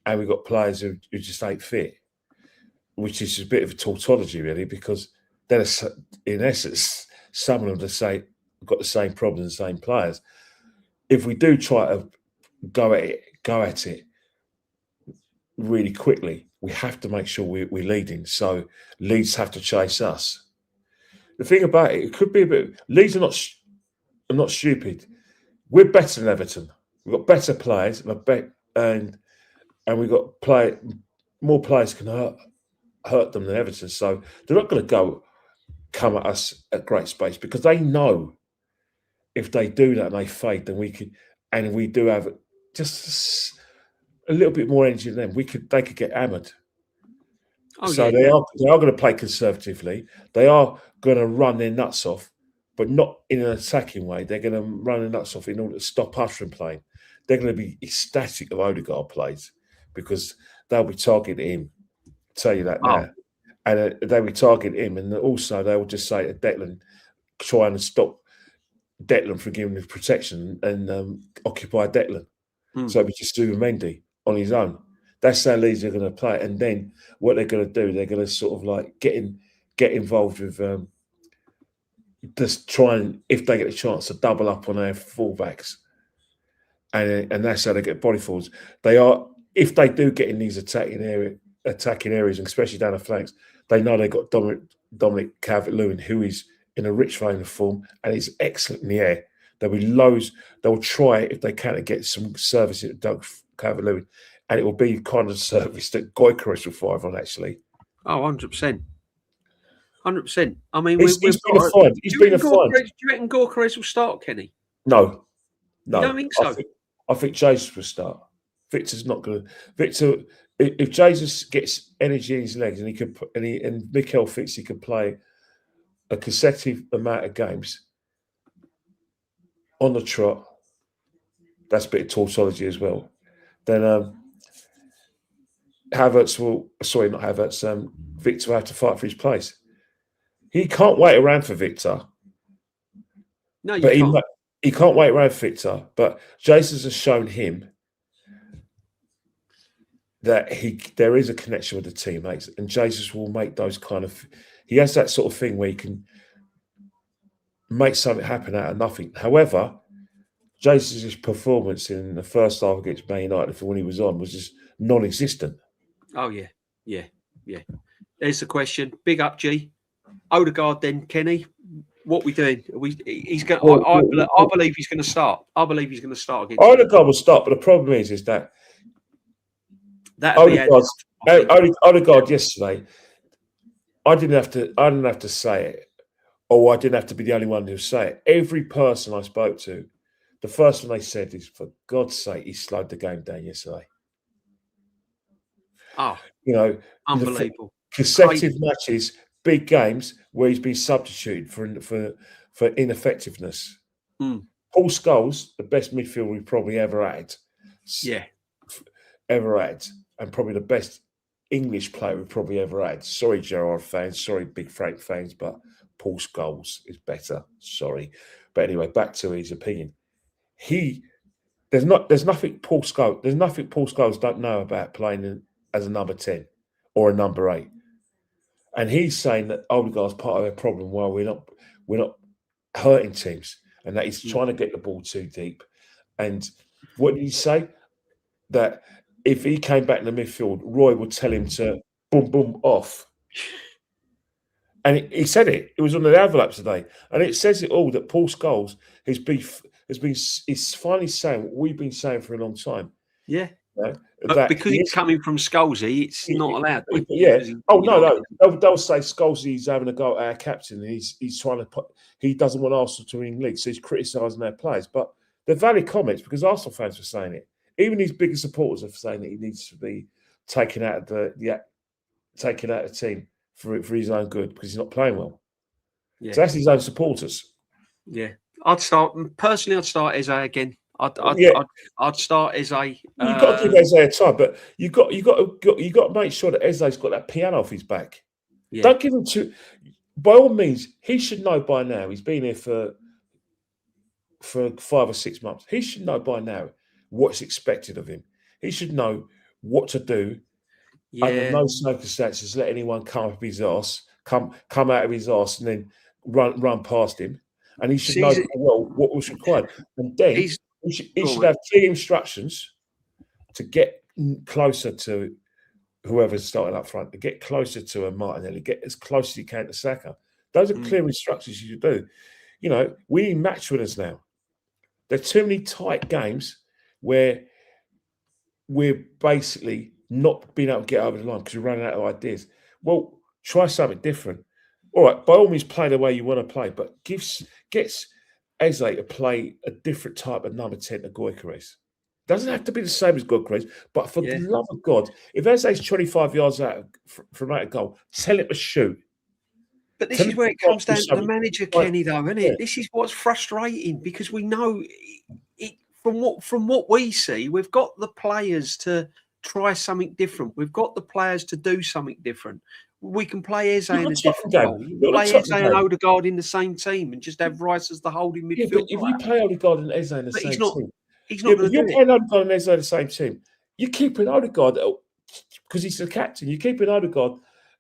and we've got players who just ain't fit, which is a bit of a tautology, really, because then in essence some of them have got the same problems, the same players. If we do try to go at it really quickly, we have to make sure we're leading. So Leeds have to chase us. The thing about it could be a bit. Leeds are not stupid. We're better than Everton. We've got better players, and we've got more players can hurt them than Everton. So they're not going to come at us at great space, because they know if they do that and they fade, then we could, and we do have just a little bit more energy than them. They could get hammered. They are going to play conservatively. They are going to run their nuts off, but not in an attacking way. They're going to run their nuts off in order to stop us from playing. They're going to be ecstatic of Odegaard plays, because they'll be targeting him. I'll tell you that now. And they'll be targeting him, and also they will just say to Declan, trying to stop Declan from giving him protection and occupy Declan. So we just do Mendy on his own. That's how Leeds are going to play. And then what they're going to do, they're going to sort of like get involved with just trying, if they get a chance, to double up on their fullbacks. And that's how they get body forwards. If they do get in these attacking areas, and especially down the flanks, they know they've got Dominic Calvert-Lewin, who is in a rich vein of form and is excellent in the air. There'll be loads. They'll try, if they can, to get some service at Doug Calvert-Lewin, and it will be kind of service that Gyokeres will thrive on, actually. Oh, 100%. 100%. I mean, he's been a find. He's been a find. Do you reckon Gyokeres will start, Kenny? No. You don't think so? I think Jesus will start. Victor's not going to. Victor, if Jesus gets energy in his legs and Mikel thinks he can play a consecutive amount of games on the trot, that's a bit of tautology as well, then Victor will have to fight for his place. He can't wait around for Victor. No, you can't. He can't wait around for Victor, but Jesus has shown him that there is a connection with the teammates, and Jesus will make those kind of. He has that sort of thing where he can make something happen out of nothing. However, Jesus' performance in the first half against Man United, when he was on, was just non-existent. Oh yeah. There's the question. Big up, G. Odegaard, then, Kenny. What we doing? He's going. I believe he's going to start. I believe he's going to start against. Odegaard will start, but the problem is that Odegaard yesterday. I didn't have to say it, or I didn't have to be the only one who say it. Every person I spoke to, the first thing they said is, "For God's sake, he slowed the game down yesterday." Oh, unbelievable! Consecutive matches, big games where he's been substituted for ineffectiveness. Paul Scholes, the best midfielder we've probably ever had. Yeah, ever had, and probably the best English player we've probably ever had. Sorry, Gerrard fans. Sorry, Big Frank fans, but Paul Scholes is better. Sorry, but anyway, back to his opinion. There's nothing Paul Scholes don't know about playing as a number 10 or a number 8. And he's saying that Odegaard's part of their problem while we're not hurting teams, and that he's trying to get the ball too deep. And what did he say? That if he came back in the midfield, Roy would tell him to boom, boom, off. And he said it. It was on the envelope today. And it says it all, that Paul Scholes is finally saying what we've been saying for a long time. Yeah. But because it's coming from Scholesy, it's not allowed. Yeah. No. They'll say Scholesy's having a go at our captain. And he's trying to he doesn't want Arsenal to win league, so he's criticising their players. But they're valid comments because Arsenal fans were saying it. Even these bigger supporters are saying that he needs to be taken out of the team for his own good because he's not playing well. Yeah. So that's his own supporters. Yeah. I'd start Eze again. I'd start Eze. You've got to give Eze a time, but you got to make sure that Eze's got that piano off his back. Yeah. Don't give him too. By all means, he should know by now. He's been here for 5 or 6 months. He should know by now what's expected of him. He should know what to do. Yeah. Under no circumstances let anyone come up his arse, come out of his arse, and then run past him. And he should know well what was required. And then he should have clear instructions to get closer to whoever's starting up front, to get closer to a Martinelli, get as close as you can to Saka. Those are clear instructions you should do. You know, we need match winners now. There are too many tight games where we're basically not being able to get over the line because we're running out of ideas. Well, try something different. All right, by all means, play the way you want to play, but gets Eze to play a different type of number 10 to Gyokeres. Doesn't have to be the same as Gyokeres, but for the love of God, if Eze's 25 yards out from out of goal, tell him to shoot. But this is where it comes down to the manager, Kenny, though, isn't it? Yeah. This is what's frustrating because we know from what we see, we've got the players to try something different. We've got the players to do something different. We can play Eze in a different role. Play Eze and Odegaard in the same team and just have Rice as the holding midfield. Yeah, but if you play Odegaard and Eze in the same team, he's not going to do it. You're playing Odegaard and Eze in the same team. You're keeping Odegaard because he's the captain. You're keeping Odegaard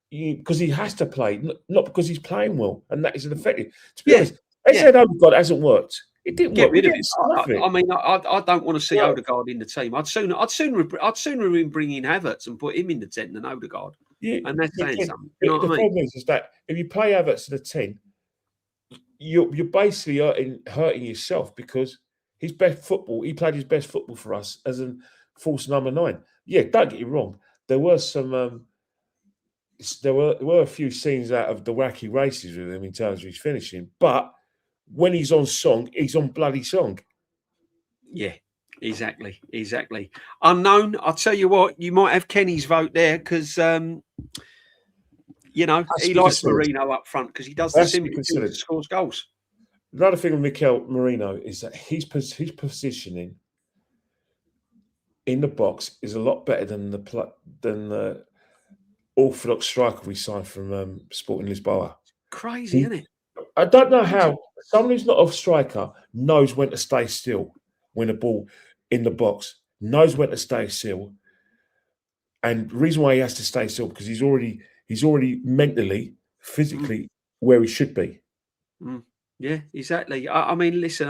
because he has to play, not because he's playing well, and that isn't effective. To be honest, Eze and Odegaard hasn't worked. It didn't work. I mean, I don't want to see Odegaard in the team. I'd sooner him bring in Havertz and put him in the 10 than Odegaard. Yeah, and that's saying something. You know what I mean? Problem is that if you play Havertz in the 10, you're basically hurting yourself because he played his best football for us as a false number 9. Yeah, don't get me wrong. There were some there were a few scenes out of the wacky races with him in terms of his finishing, but when he's on song, he's on bloody song. Yeah, exactly. Unknown, I'll tell you what, you might have Kenny's vote there because, he likes Marino up front because he does the simple things, scores goals. Another thing with Mikel Merino is that his positioning in the box is a lot better than the orthodox striker we signed from Sporting Lisboa. Crazy, isn't it? I don't know how someone who's not a striker knows when to stay still when the ball in the box, knows when to stay still. And the reason why he has to stay still because he's already mentally, physically where he should be. Yeah, exactly. I mean, listen,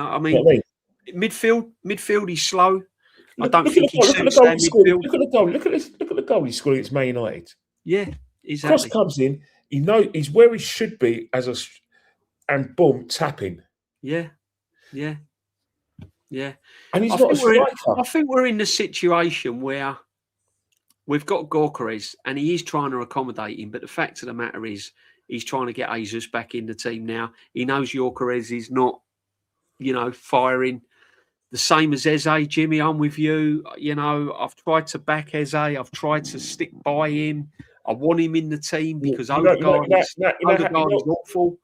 midfield he's slow. I don't think he suits their midfield. Look at the goal. Look at the goal he scored against Man United. Yeah, exactly. Cross comes in, he knows he's where he should be and boom, tapping. Yeah. And he's not a striker. I think we're in the situation where we've got Gyokeres and he is trying to accommodate him, but the fact of the matter is he's trying to get Jesus back in the team now. He knows Gyokeres is not, firing the same as Eze. Jimmy, I'm with you. I've tried to back Eze. I've tried to stick by him. I want him in the team because Odegaard is awful.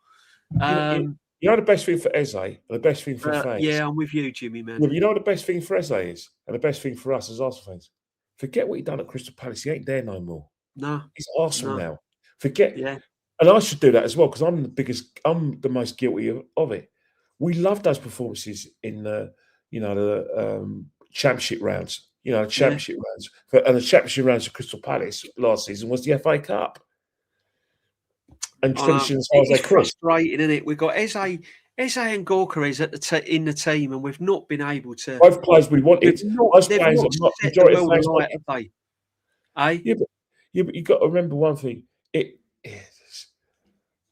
You know the best thing for Eze and the best thing for fans? Yeah, I'm with you, Jimmy, man. You know what the best thing for Eze is? And the best thing for us as Arsenal fans? Forget what he done at Crystal Palace. He ain't there no more. No. He's Arsenal now. Forget. Yeah. And I should do that as well because I'm the most guilty of it. We love those performances in the Championship rounds You know, championship rounds. And the championship rounds of Crystal Palace last season was the FA Cup. And finishing as high as they could. It's frustrating, isn't it? We've got Eze and Gyokeres in the team, and we've not been able to. Both players we wanted. Most players are not majority of players. Yeah, but you've got to remember one thing.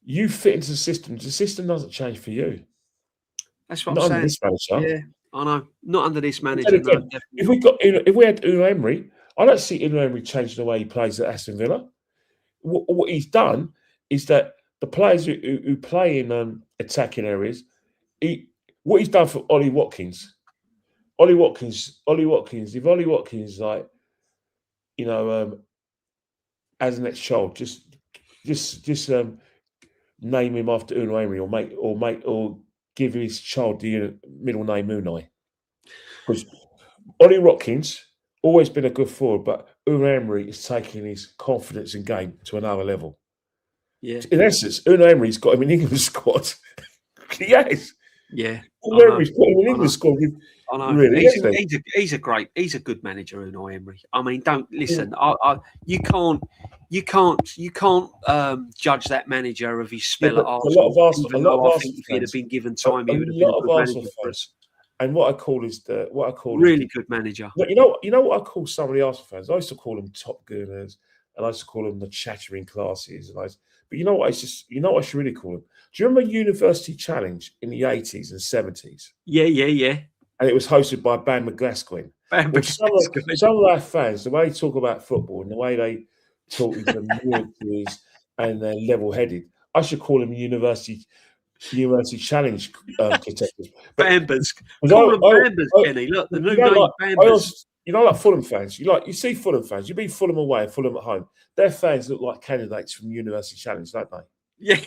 You fit into the system. The system doesn't change for you. That's what I'm saying. Under this manager. Yeah, I know. Not under this manager. Again, no, if we had Emery, I don't see Emery changing the way he plays at Aston Villa. What he's done is that the players who play in attacking areas, what he's done for Ollie Watkins. If Ollie Watkins, like, you know, as an ex-child, just name him after Unai Emery, or give his child the middle name Unai. Because Ollie Watkins always been a good forward, but Unai Emery is taking his confidence in game to another level. Yeah. In essence, Unai Emery's got him in England squad. Yes. Yeah. Unai Emery's got him in England squad. I know. Really, he's a good manager, Unai Emery. I mean, don't listen. You can't judge that manager of his spell at Arsenal. A lot of Arsenal fans, if he'd have been given time, he would have been a good manager for us. And what I call really good manager. You know what I call some of the Arsenal fans? I used to call them top gooners, and I used to call them the chattering classes. But you know what? You know what I should really call them? Do you remember University Challenge in the 80s and 70s? Yeah. And it was hosted by Ban McGlasgow. Some of our fans, the way they talk about football and the way they talk with the nuances and they're level-headed, I should call them University Challenge contestants. Bambers. Call them Bambers, Kenny. Look, the new name Bambers. You know, like Fulham fans. You see Fulham fans. You beat Fulham away and Fulham at home. Their fans look like candidates from University Challenge, don't they? Yeah.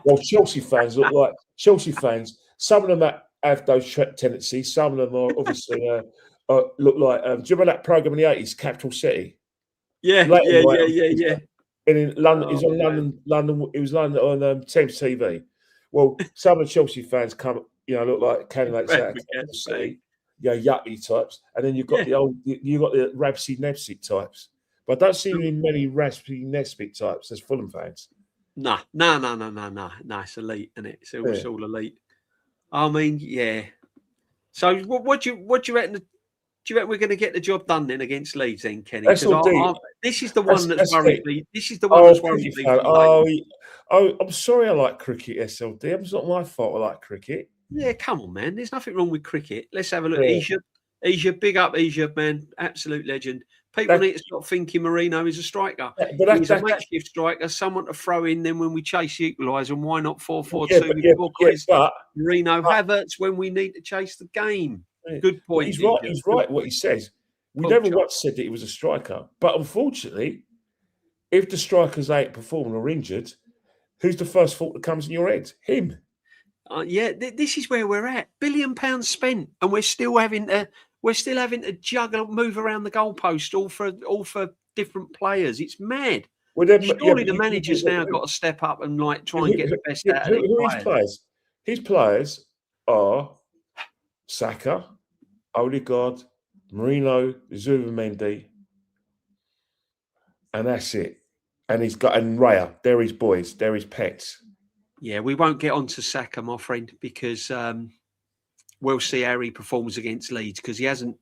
Well, Chelsea fans look like Chelsea fans. Some of them have those tendencies. Some of them are obviously look like. Do you remember that program in the 80s, Capital City? Yeah. And in London, it was on London. It was London on Thames TV. Well, some of the Chelsea fans look like candidates out of Capital City. Yeah, yuppie types, and then you've got the Rabsy Nebsik types. But I don't see many Rabsy Nebsik types as Fulham fans. No. It's elite, isn't it? It's all elite. I mean, yeah. So, what do you reckon? Do you reckon we're going to get the job done then against Leeds, then, Kenny? This is the one that's worried me. This is the one that's worried me. I'm sorry. I like cricket, SLD. It's not my fault. I like cricket. Yeah, come on, man. There's nothing wrong with cricket. Let's have a look. Asia, big up Asia, man. Absolute legend. People need to stop thinking Marino is a striker. He's a makeshift striker, someone to throw in. Then when we chase the equaliser, and why not 4-4-2? Marino, Havertz when we need to chase the game. Yeah. Good point. He's right. He's right. What he says. We never once said that he was a striker, but unfortunately, if the strikers ain't performing or injured, who's the first thought that comes in your head? Him. This is where we're at. £1 billion spent, and we're still having to juggle, move around the goalpost, all for different players. It's mad. Surely the manager's now got to step up and try and get the best out of his players. His players are Saka, Odegaard, Marino, Zubimendi, and that's it. And Raya. They're his boys. They're his pets. Yeah, we won't get on to Saka, my friend, because we'll see how he performs against Leeds, because he hasn't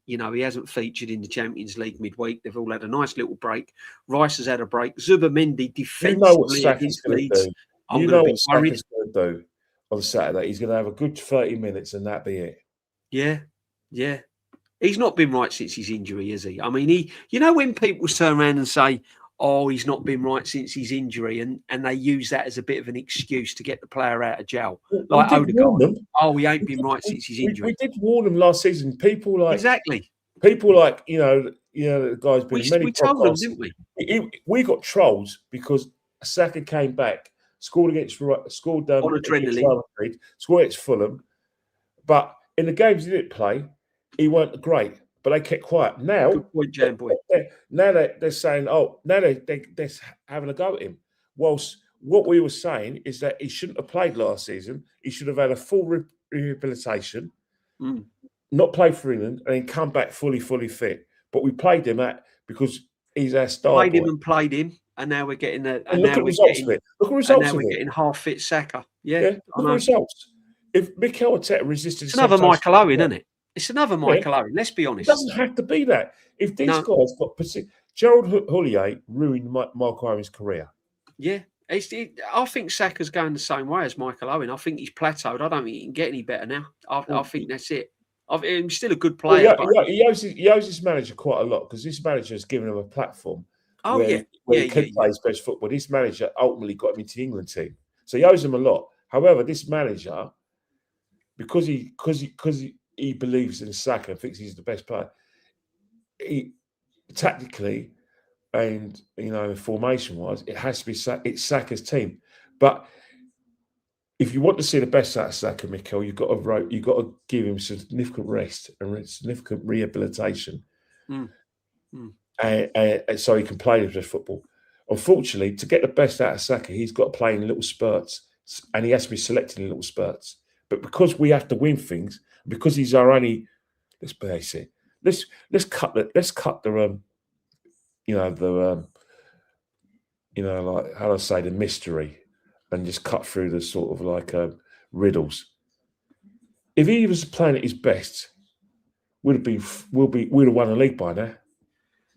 featured in the Champions League midweek. They've all had a nice little break. Rice has had a break. Zubimendi defensively against Leeds. You know what Saka's going to do on Saturday? He's going to have a good 30 minutes and that be it. Yeah. He's not been right since his injury, has he? I mean, when people turn around and say, oh, he's not been right since his injury, and they use that as a bit of an excuse to get the player out of jail. Like Odegaard. Oh, he ain't been right since his injury. We did warn him last season. People like the guy's been in many we told them, didn't we? We got trolled because Saka came back, scored on adrenaline, scored against Fulham, but in the games he didn't play, he weren't great. But they kept quiet. Now, good point, Jam Boy. Now they're saying, now they're having a go at him. Whilst what we were saying is that he shouldn't have played last season. He should have had a full rehabilitation. not play for England, and then come back fully fit. But we played him because he's our star boy. And played him, and now we're getting and look at the results of it. Look at the results and now of we're it. getting half fit Saka. Yeah, Look at the results. If Mikel Arteta resisted, it's another Michael Owen, isn't it? It's another Michael Owen. Let's be honest. It doesn't have to be that. If these guys got Gerald Houllier ruined Michael Owen's career. Yeah. I think Saka's going the same way as Michael Owen. I think he's plateaued. I don't think he can get any better now. I think that's it. He's still a good player. He owes this manager quite a lot because this manager has given him a platform where he could play his best football. This manager ultimately got him into the England team. So he owes him a lot. However, this manager, because he believes in Saka and thinks he's the best player, he tactically and formation-wise, it has to be it's Saka's team. But if you want to see the best out of Saka, Mikel, you've got to give him significant rest and significant rehabilitation, and so he can play his best football. Unfortunately, to get the best out of Saka, he's got to play in little spurts, and he has to be selected in little spurts. But because we have to win things, because he's our only, let's base it. Let's cut the like how do I say, the mystery, and just cut through the sort of like riddles. If he was playing at his best, we'd have won the league by now.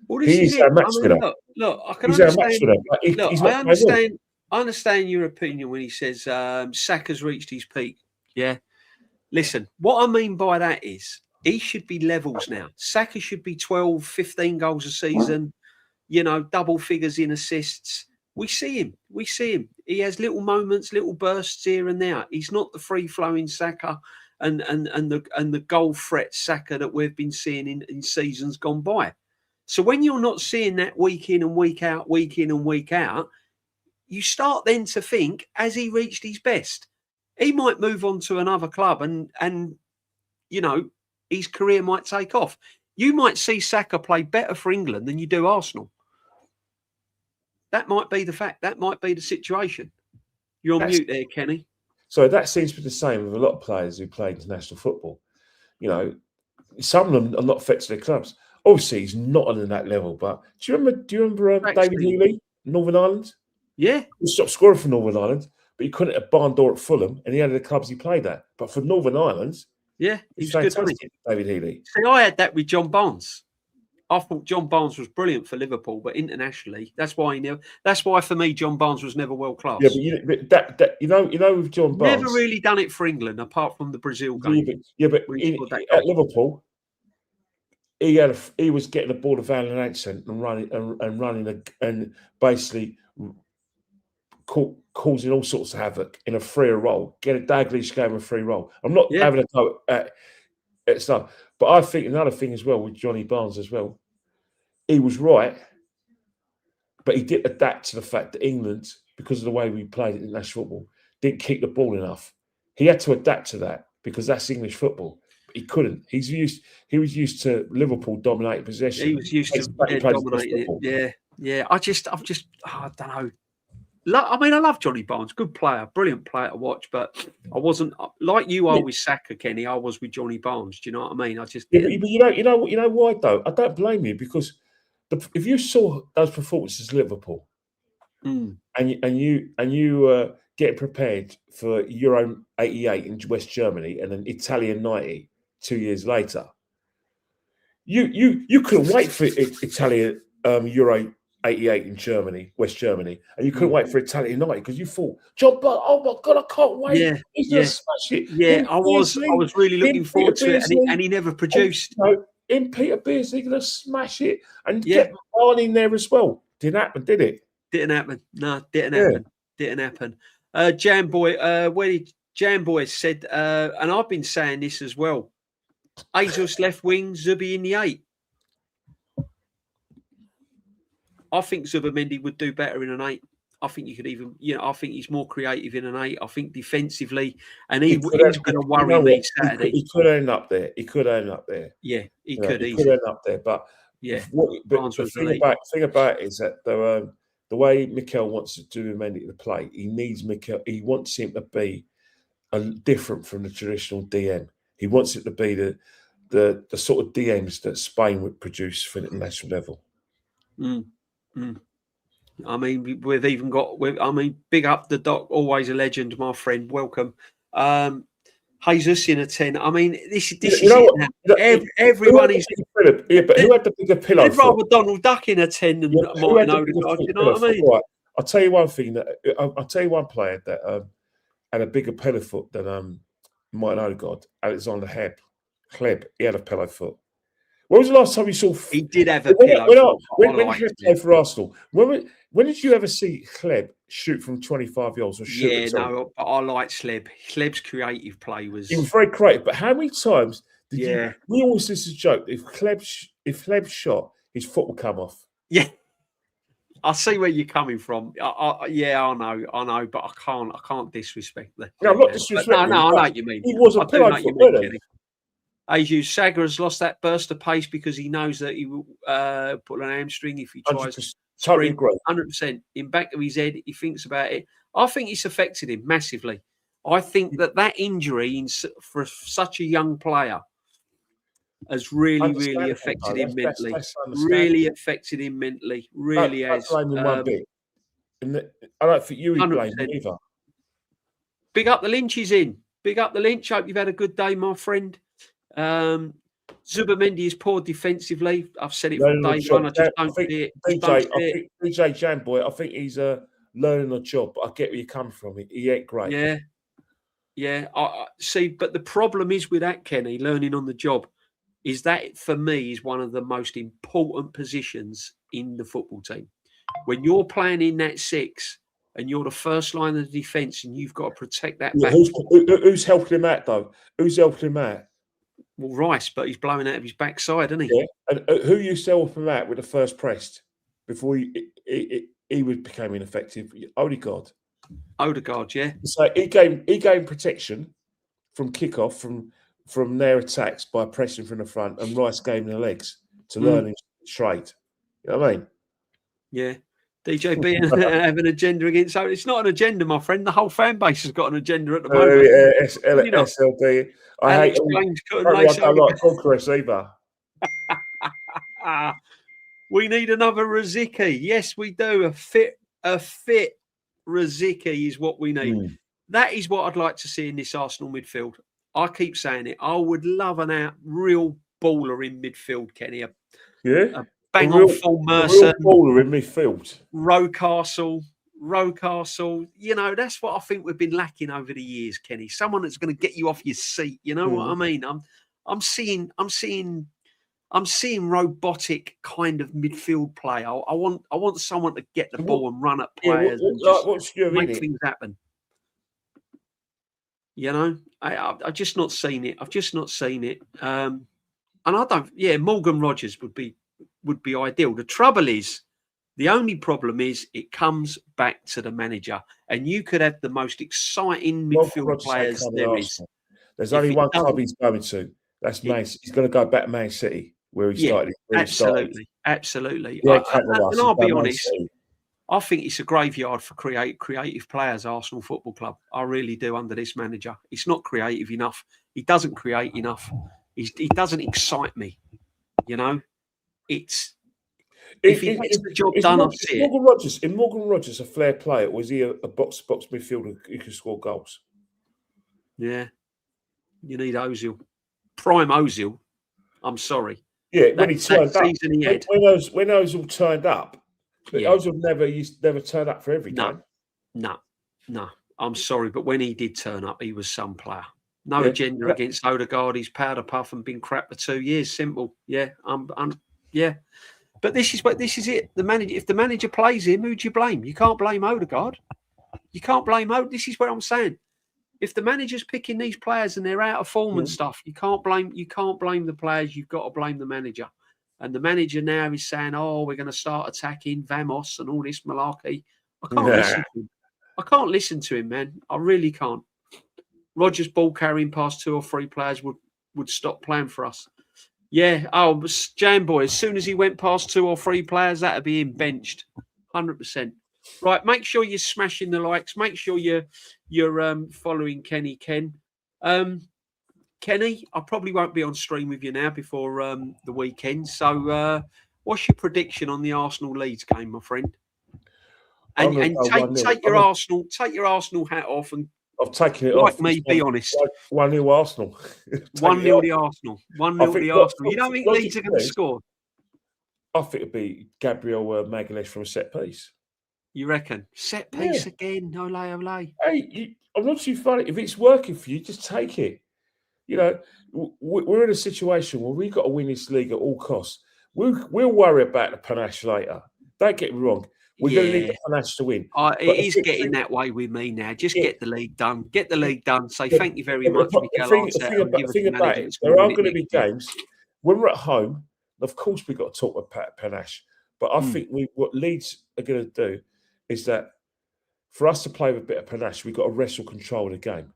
Well, he's our match winner. Look, I can understand. I understand your opinion when he says Saka's reached his peak. Yeah. Listen, what I mean by that is he should be levels now. Saka should be 12, 15 goals a season, double figures in assists. We see him. He has little moments, little bursts here and there. He's not the free-flowing Saka and the goal threat Saka that we've been seeing in seasons gone by. So when you're not seeing that week in and week out, you start then to think, has he reached his best? He might move on to another club and his career might take off. You might see Saka play better for England than you do Arsenal. That might be the fact. That might be the situation. You're on mute there, Kenny. So that seems to be the same with a lot of players who play international football. Some of them are not fit to their clubs. Obviously, he's not on that level. But do you remember David Healy, Northern Ireland? Yeah. He stopped scoring for Northern Ireland, but he couldn't at Barn Door at Fulham, and he had the clubs he played at. But for Northern Ireland, yeah, he's fantastic, good, David Healy. See, I had that with John Barnes. I thought John Barnes was brilliant for Liverpool, but internationally, that's why for me, John Barnes was never world class. Yeah, but with John Barnes, never really done it for England apart from the Brazil game. But at Liverpool, he was getting the ball to Van Lantzen and running and basically causing all sorts of havoc in a free role. Get a Daglish game of free role. I'm not having a go at stuff, but I think another thing as well with Johnny Barnes as well. He was right, but he did adapt to the fact that England, because of the way we played international football, didn't kick the ball enough. He had to adapt to that because that's English football. But he couldn't. He was used to Liverpool dominating possession. He was used to dominating it. Yeah. I don't know. I mean, I love Johnny Barnes, good player, brilliant player to watch, but I wasn't like you are with Saka, Kenny. I was with Johnny Barnes. Do you know what I mean? I just but you know why though? I don't blame you because if you saw those performances at Liverpool, and you get prepared for Euro '88 in West Germany and then Italian '90 2 years later, you couldn't wait for Italian Euro '88 in West Germany, and you couldn't wait for Italian '90 because you thought, John, oh my God, I can't wait. He's going to smash it. Yeah, I was really looking forward to it, and he never produced. In Peter Beardsley, going to smash it and get Barn in there as well. Didn't happen, did it? Didn't happen. No, didn't happen. Didn't happen. Jamboy said, and I've been saying this as well. Jesus left wing, Zubi in the 8. I think Zubimendi would do better in an 8. I think you could even, I think he's more creative in an 8. I think defensively, and he's going to worry me Saturday. He could end up there. Yeah, he could end up there. But the thing about it is that the way Mikel wants to do Mendy to play, he needs Mikel. He wants him to be different from the traditional DM. He wants it to be the the sort of DMs that Spain would produce for the national level. Mm. I mean, we've even got. Big up the Doc, always a legend, my friend. Welcome. Jesus in a 10. I mean, this is it now. Everyone is. Yeah, but who had the bigger pillow? I'd rather Donald Duck in a 10 than Martin Odegaard. You know what I mean? Right. I'll tell you one thing. I'll tell you one player that had a bigger pillow foot than Martin Odegaard. Alexander Hleb. He had a pillow foot. When was the last time you saw? He did have a pillow. When he played for Arsenal, when did you ever see Hleb shoot from 25 yards or shoot? Yeah, no, I like Hleb. Hleb's creative play was. He was very creative, but how many times did you? We always used to joke if Hleb shot, his foot would come off. Yeah, I see where you're coming from. I know, but I can't disrespect that. No, I'm not disrespecting. No, I know what you mean. He was a pillow foot. Azu Saga has lost that burst of pace because he knows that he will put an hamstring if he tries to sprint. 100%. In back of his head, he thinks about it. I think it's affected him massively. I think that injury for such a young player has really affected him mentally. Really affected him mentally. Really has. I don't think you would blame him either. Big up the Lynch is in. Big up the Lynch. Hope you've had a good day, my friend. Zubamendi is poor defensively. I've said it from day one. I just don't see it. DJ Jamboy, I think he's learning a job. But I get where you're coming from. He ain't great. Yeah. I see, but the problem is with that, Kenny, learning on the job, is that for me is one of the most important positions in the football team. When you're playing in that 6 and you're the first line of the defence and you've got to protect that back. Who's helping him out, though? Who's helping him out? Well, Rice, but he's blowing out of his backside, isn't he? Yeah. And who used to help him out with the first press before he became ineffective? Odegaard, yeah. So he gained protection from kickoff from their attacks by pressing from the front, and Rice gave him the legs to learn his trade. You know what I mean? Yeah. DJ B have an agenda against. So it's not an agenda, my friend. The whole fan base has got an agenda at the moment. SLD. I hate I don't like Gyokeres either. We need another Rosicky. Yes, we do. A fit Rosicky is what we need. That is what I'd like to see in this Arsenal midfield. I keep saying it. I would love real baller in midfield, Kenny. A bang on full Mercer. Baller in midfield. Rocastle. You know, that's what I think we've been lacking over the years, Kenny. Someone that's going to get you off your seat. You know what I mean? I'm seeing robotic kind of midfield play. I want someone to get the ball and run at players and just make things happen. You know, I've just not seen it. And I don't. Yeah, Morgan Rogers would be ideal. The only problem is it comes back to the manager, and you could have the most exciting midfield players there is. There's only one club he's going to. That's Man City. He's going to go back to Man City where he started. Absolutely. And I'll be honest. I think it's a graveyard for creative players, Arsenal Football Club. I really do under this manager. It's not creative enough. He doesn't create enough. He doesn't excite me. You know, if he gets the job done, I'll see it. Is Morgan Rogers a flair player, or is he a box-to-box midfielder who can score goals? Yeah. You need Ozil. Prime Ozil. I'm sorry. Yeah, when he turned up. When Ozil turned up, Ozil never turned up for every game. No. I'm sorry, but when he did turn up, he was some player. No agenda against Odegaard. He's powder puff and been crap for 2 years. Simple. Yeah. But this is it. If the manager plays him, who do you blame? You can't blame Odegaard. You can't blame Odegaard. This is what I'm saying. If the manager's picking these players and they're out of form and stuff, you can't blame the players. You've got to blame the manager. And the manager now is saying, "Oh, we're going to start attacking Vamos and all this malarkey." I can't listen to him. I can't listen to him, man. I really can't. Rogers ball carrying past 2 or 3 players would stop playing for us. Yeah. Oh, Jamboy, as soon as he went past 2 or 3 players, that'd be him benched. 100%. Right. Make sure you're smashing the likes. Make sure you're following Kenny Ken. Kenny, I probably won't be on stream with you now before the weekend. So, what's your prediction on the Arsenal Leeds game, my friend? And take your Arsenal hat off and I've taken it like off. Me, be honest. 1-0 Arsenal. 1-0 the Arsenal. 1-0 the Arsenal. You don't think Leeds are going to score? I think it'd be Gabriel Magalhaes from a set piece. You reckon? Set piece again? Ole. Hey, I'm not too funny. If it's working for you, just take it. You know, we're in a situation where we've got to win this league at all costs. We'll worry about the panache later. Don't get me wrong. We're going to need the panache to win. It is getting that way with me now. Just get the league done. Get the league done. Say thank you very much, Mikel Arteta. The thing about it, there are going to be games when we're at home. Of course, we've got to talk about panache. But I think what Leeds are going to do is that for us to play with a bit of panache, we've got to wrestle control of the game.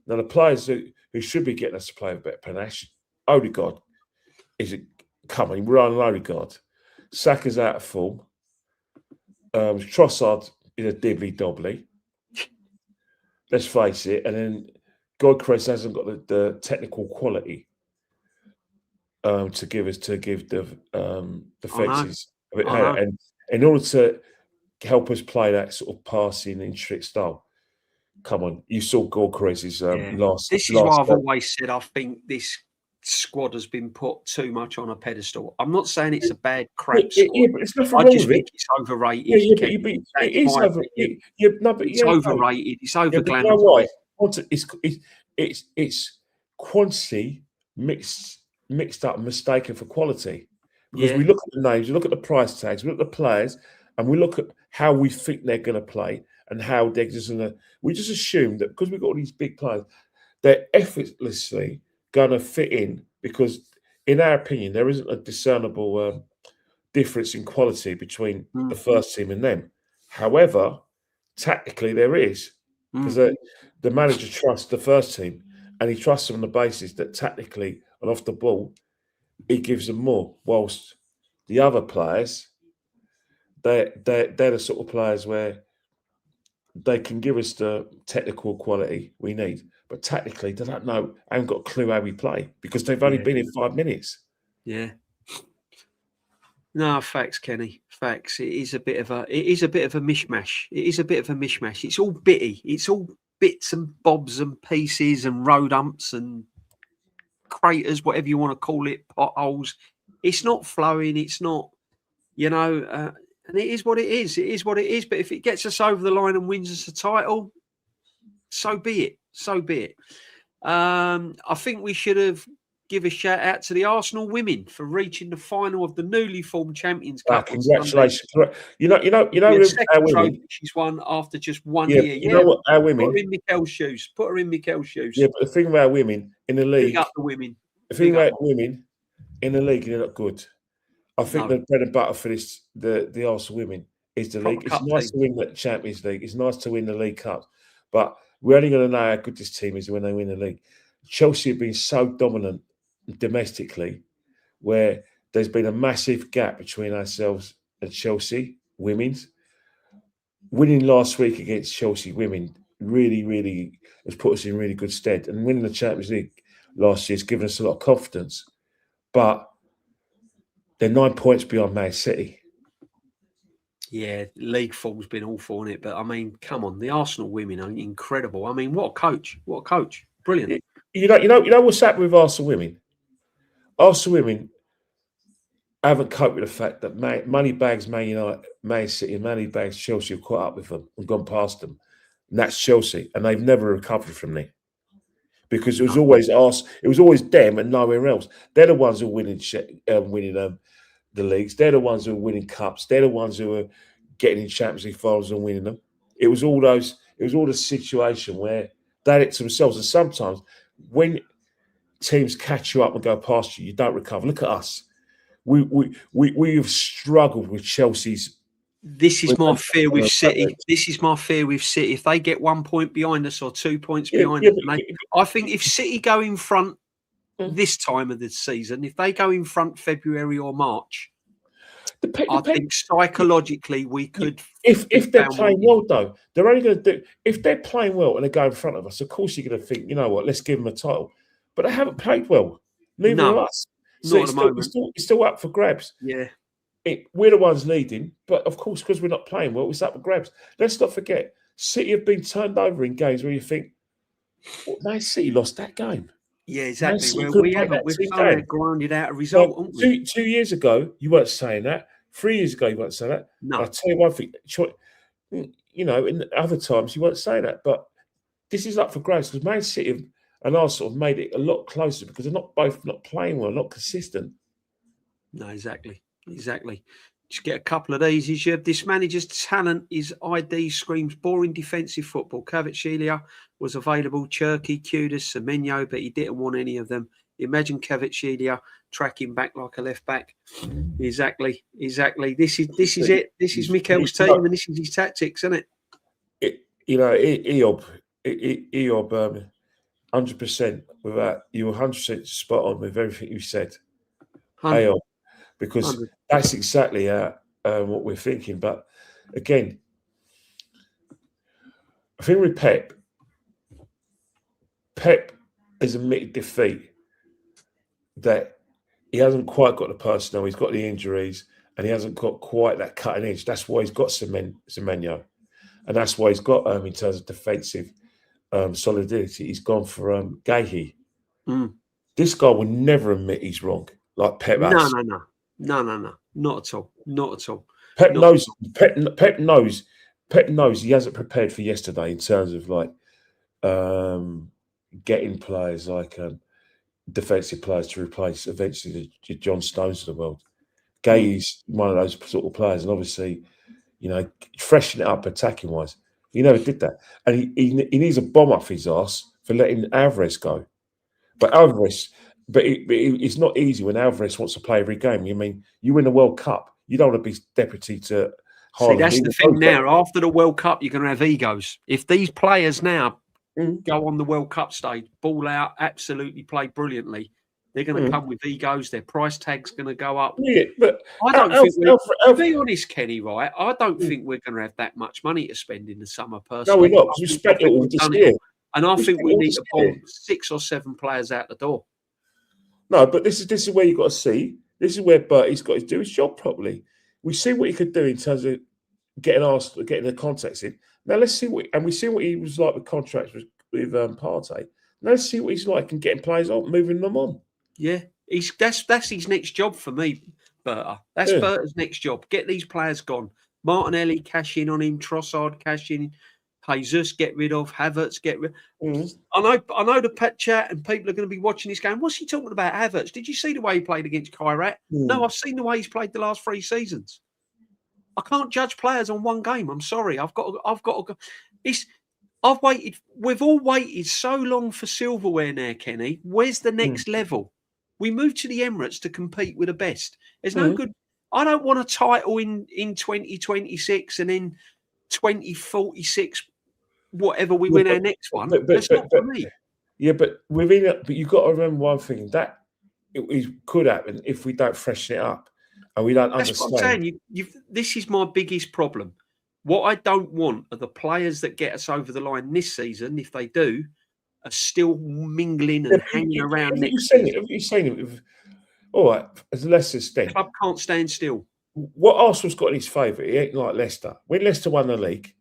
Now, the players who should be getting us to play with a bit of panache, Odegaard is coming. We're on Odegaard. Saka's out of form. Trossard is a dibbly-dobbly. Let's face it. And then Gyokeres hasn't got the technical quality to give the defences a bit higher. And in order to help us play that sort of passing intricate style, come on, you saw Gyokeres' last. This is why I've always said I think this squad has been put too much on a pedestal. I'm not saying it's a bad crap squad. But it's nothing wrong with it. I just think it's overrated. It's overrated. It's over-glamorized. You know why? It's quantity mixed up and mistaken for quality. Because we look at the names, we look at the price tags, we look at the players, and we look at how we think they're going to play and how they're just going to. We just assume that because we've got all these big players, they're effortlessly going to fit in, because in our opinion there isn't a discernible difference in quality between the first team and them. However, tactically there is, because the manager trusts the first team and he trusts them on the basis that tactically and off the ball he gives them more, whilst the other players they're the sort of players where they can give us the technical quality we need, but tactically they don't know, haven't got a clue how we play because they've only been in 5 minutes. Yeah. No, facts, Kenny. Facts. It is a bit of a mishmash. It's all bitty. It's all bits and bobs and pieces and road umps and craters, whatever you want to call it, potholes. It's not flowing. It's not, and it is what it is. It is what it is. But if it gets us over the line and wins us a title, so be it. So be it. I think we should have give a shout out to the Arsenal women for reaching the final of the newly formed Champions Cup. Congratulations! You know, our women. She's won after just 1 year. You know what? Our women. Put her in Mikel's shoes. Yeah, but the thing about women in the league. Big up the women. The thing about women in the league, they're not good. I think the bread and butter for this, the Arsenal women, is the league. It's nice to win the Champions League. It's nice to win the League Cup, but we're only going to know how good this team is when they win the league. Chelsea have been so dominant domestically, where there's been a massive gap between ourselves and Chelsea women's. Winning last week against Chelsea women really, really has put us in really good stead. And winning the Champions League last year has given us a lot of confidence. But they're 9 points behind Man City. Yeah, league form's been awful, isn't it? But I mean, come on, the Arsenal women are incredible. I mean, what a coach! What a coach! Brilliant. You know what's happened with Arsenal women? Arsenal women haven't coped with the fact that Moneybags Man United, Man City, and Moneybags Chelsea have caught up with them and gone past them. And that's Chelsea, and they've never recovered from there. Because it was always us, it was always them and nowhere else. They're the ones who are winning the leagues. They're the ones who are winning cups. They're the ones who are getting in Champions League finals and winning them. It was all the situation where they had it to themselves. And sometimes when teams catch you up and go past you, you don't recover. Look at us. We've struggled with Chelsea's. This is my fear with City. If they get 1 point behind us or 2 points behind us, I think if City go in front this time of the season, if they go in front February or March, I think psychologically we could. If they're playing well, though, they're only going to do. If they're playing well and they go in front of us, of course you're going to think, you know what, let's give them a title. but they haven't played well. Neither No, of us. So not at it's the still, moment. it's still up for grabs. Yeah. We're the ones leading, but of course, because we're not playing well, it's up for grabs. Let's not forget, City have been turned over in games where you think, well, Man City lost that game. Yeah, Man exactly. City Well, could have we played haven't. that We've 2 somehow game. grinded out a Like, result, haven't we? 2 years ago, you weren't saying that. 3 years ago, you weren't saying that. No. I'll tell you one thing. You know, in other times, you weren't saying that. But this is up for grabs because Man City and Arsenal have made it a lot closer because they're not playing well, not consistent. No, exactly. Just get a couple of these. This manager's talent, his ID screams boring defensive football. Kvaratskhelia was available, Cherky, Kudus, Semenyo, but he didn't want any of them. Imagine Kvaratskhelia tracking back like a left back. Exactly. This is it. This is Mikel's team, and this is his tactics, isn't it? Eob, 100% without you were 100% spot on with everything you said. Eob, because 100. that's exactly what we're thinking. But again, I think with Pep has admitted defeat that he hasn't quite got the personnel, he's got the injuries, and he hasn't got quite that cutting edge. That's why he's got Semenyo. And that's why he's got, in terms of defensive solidity, he's gone for Gahey. This guy will never admit he's wrong, like Pep has. No. Not at all. Pep knows he hasn't prepared for yesterday in terms of like getting players like defensive players to replace eventually the John Stones of the world. Gay's one of those sort of players, and obviously, you know, freshen it up attacking wise. He never did that, and he needs a bomb off his ass for letting Alvarez go. But it's not easy when Alvarez wants to play every game. I mean, you win the World Cup, you don't want to be deputy to Haaland. See, that's the thing now. After the World Cup, you're going to have egos. If these players now go on the World Cup stage, ball out, absolutely play brilliantly, they're going to come with egos. Their price tag's going to go up. Yeah, but I don't think to be honest, Kenny, right? I don't think we're going to have that much money to spend in the summer. Personally, no, we're not. We spent it all this year. And I think we need to pull 6 or 7 players out the door. No, but this is where you've got to see. This is where Bertie's got to do his job properly. We see what he could do in terms of getting the contacts in. Now let's see we see what he was like with contracts with Partey. Now let's see what he's like in getting players on, moving them on. Yeah, that's his next job for me, Berta. That's Berta's next job. Get these players gone. Martinelli, cash in on him. Trossard, cash in. Jesus, get rid of. Havertz, get rid. I know the pet chat and people are going to be watching this game. What's he talking about, Havertz? Did you see the way he played against Kairat? No, I've seen the way he's played the last 3 seasons. I can't judge players on one game. I'm sorry. I've got to go. I've waited. We've all waited so long for silverware now, Kenny. Where's the next level? We moved to the Emirates to compete with the best. There's no good. I don't want a title in 2026 and in 2046. Whatever we win our next one, that's not for me. Yeah, but within it, but you've got to remember one thing that it could happen if we don't freshen it up and we don't understand. That's what I'm saying. This is my biggest problem. What I don't want are the players that get us over the line this season, if they do, are still mingling and hanging around next season. Have you seen it? All right, as Leicester's the club can't stand still. What Arsenal's got in his favour, he ain't like Leicester. When Leicester won the league,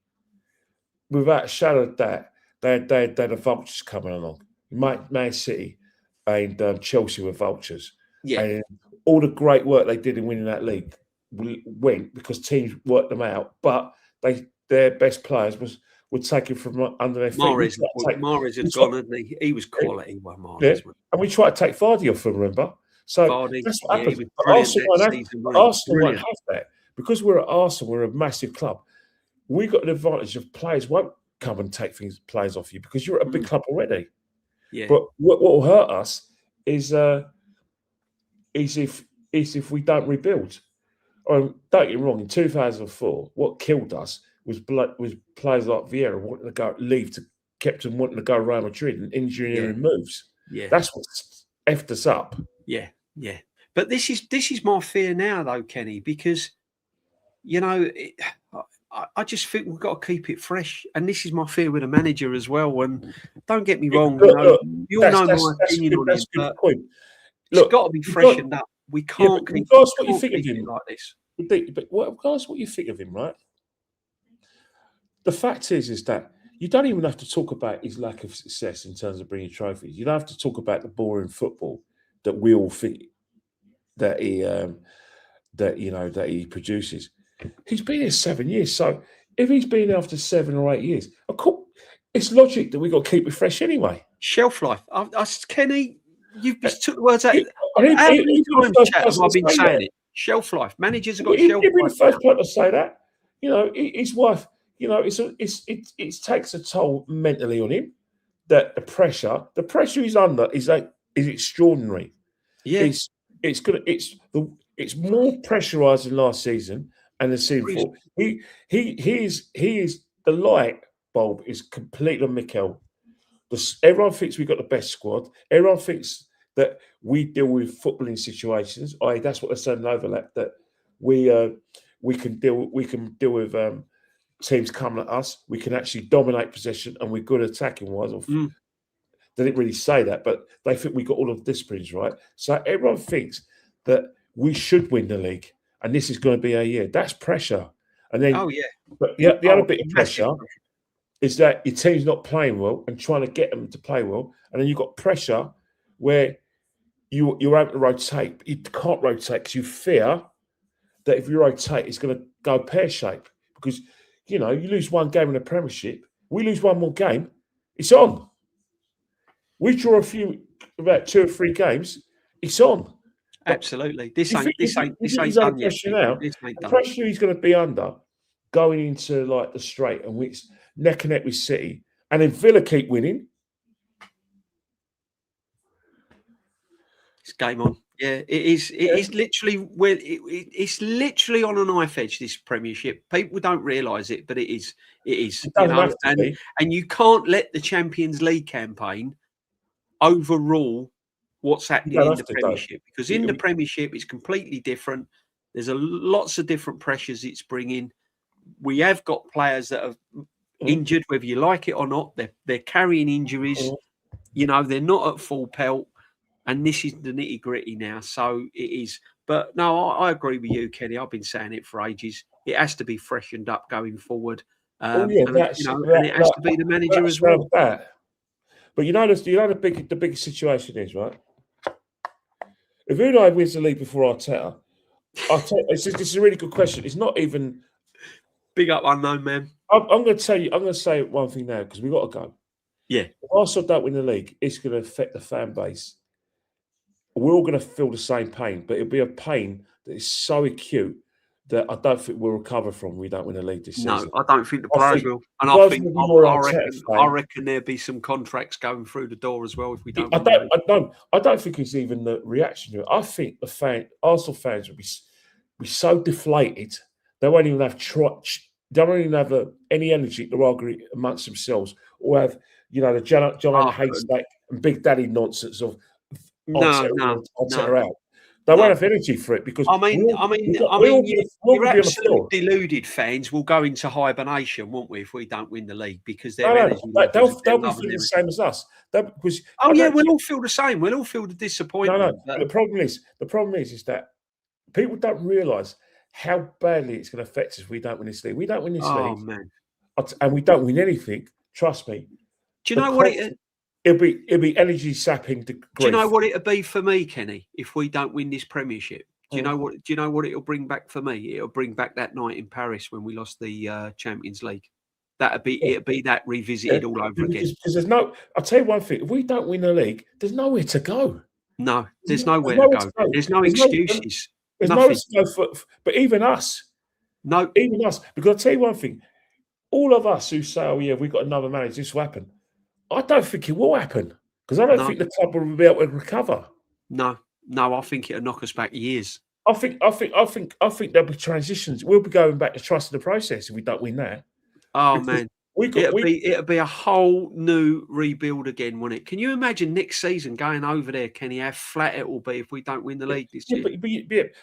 without a shadow of doubt, they had the vultures coming along. Man City and Chelsea were vultures. Yeah. And all the great work they did in winning that league went because teams worked them out. But their best players were taken from under their feet. Mahrez had gone, hadn't he? He was quality, Mahrez. Yeah. And we tried to take Vardy off him, remember? So Vardy, that's what happens. Arsenal won't have that. Because we're at Arsenal, we're a massive club. We got an advantage of players won't come and take players off you because you're at a big club already. Yeah. But what will hurt us is if we don't rebuild. Don't get me wrong. In 2004, what killed us was players like Vieira wanting to kept them wanting to go Real Madrid and engineering moves. Yeah, that's what effed us up. Yeah. But this is my fear now, though, Kenny, because I just think we've got to keep it fresh. And this is my fear with the manager as well. And don't get me wrong, you all know my opinion on him, but point. It's got to be freshened up. We can't keep regardless what you think of him like this. But regardless what you think of him, right? The fact is that you don't even have to talk about his lack of success in terms of bringing trophies. You don't have to talk about the boring football that we all think that he produces. He's been here 7 years, so if he's been here after 7 or 8 years, of course, it's logic that we've got to keep it fresh anyway. Shelf life. Kenny, you've just took the words out. How many times have I been saying it? Shelf life. Managers have got shelf life. He'd be the first person to say that. You know, his wife. You know, it takes a toll mentally on him. That the pressure he's under is extraordinary. Yes, it's more pressurised than last season and the season before. He is the light bulb is completely on Mikel. Everyone thinks we've got the best squad. Everyone thinks that we deal with footballing situations. That's what they're saying in overlap, that we can deal with teams coming at us. We can actually dominate possession, and we're good attacking wise. They didn't really say that, but they think we got all of the disciplines right. So everyone thinks that we should win the league, and this is going to be our year. That's pressure. And then, but the other bit of pressure is that your team's not playing well and trying to get them to play well, and then you've got pressure where you're able to rotate. You can't rotate because you fear that if you rotate, it's going to go pear-shaped. Because, you know, you lose one game in the Premiership, we lose one more game, it's on. We draw about 2 or 3 games, it's on. Absolutely. This ain't done yet. The pressure he's going to be under going into like the straight, and which neck and neck with City, and then Villa keep winning. It's game on. Yeah, it is. It is literally it's literally on a knife edge. This Premiership, people don't realise it, but it is. It is. You know, and you can't let the Champions League campaign overrule what's happening in the Premiership, because in the Premiership it's completely different. There's lots of different pressures it's bringing. We have got players that are injured, whether you like it or not. They're carrying injuries. You know, they're not at full pelt. And this is the nitty gritty now. So it is. But no, I agree with you, Kenny. I've been saying it for ages. It has to be freshened up going forward. And it has to be the manager as well. But the big situation is, right? If Unai wins the league before Arteta, this is a really good question. It's not even big up unknown man. I'm going to tell you. I'm going to say one thing now because we've got to go. Yeah. If Arsenal don't win the league, it's going to affect the fan base. We're all going to feel the same pain, but it'll be a pain that is so acute that I don't think we'll recover from if we don't win the league this season. No, I don't think the players will. And I reckon there'll be some contracts going through the door as well if we don't. I don't think it's even the reaction to it. I think Arsenal fans will be so deflated they won't even have any energy to argue amongst themselves, or have the giant haystack and Big Daddy nonsense of. Arteta out. They won't have energy for it because you're absolutely deluded. Fans will go into hibernation, won't we, if we don't win the league? Because they'll be feeling the same as us. We'll all feel the same. We'll all feel the disappointment. No. The problem is that people don't realise how badly it's going to affect us if we don't win this league. We don't win this league, man, and we don't win anything. Trust me. Do you know what it? It'll be energy sapping. Do you know what it'll be for me, Kenny? If we don't win this Premiership, do you know what it'll bring back for me? It'll bring back that night in Paris when we lost the Champions League. It'll be that revisited all over again. Because I'll tell you one thing: if we don't win the league, there's nowhere to go. No, there's nowhere to go. There's no excuses. There's nowhere to go but even us. No, even us. Because I'll tell you one thing: all of us who say, "Oh yeah, we got another manager, this will happen." I don't think it will happen because I don't think the club will be able to recover. No, I think it'll knock us back years. I think there'll be transitions. We'll be going back to trusting the process if we don't win that. Oh man, it'll be a whole new rebuild again, won't it? Can you imagine next season going over there, Kenny? How flat it will be if we don't win the league this year.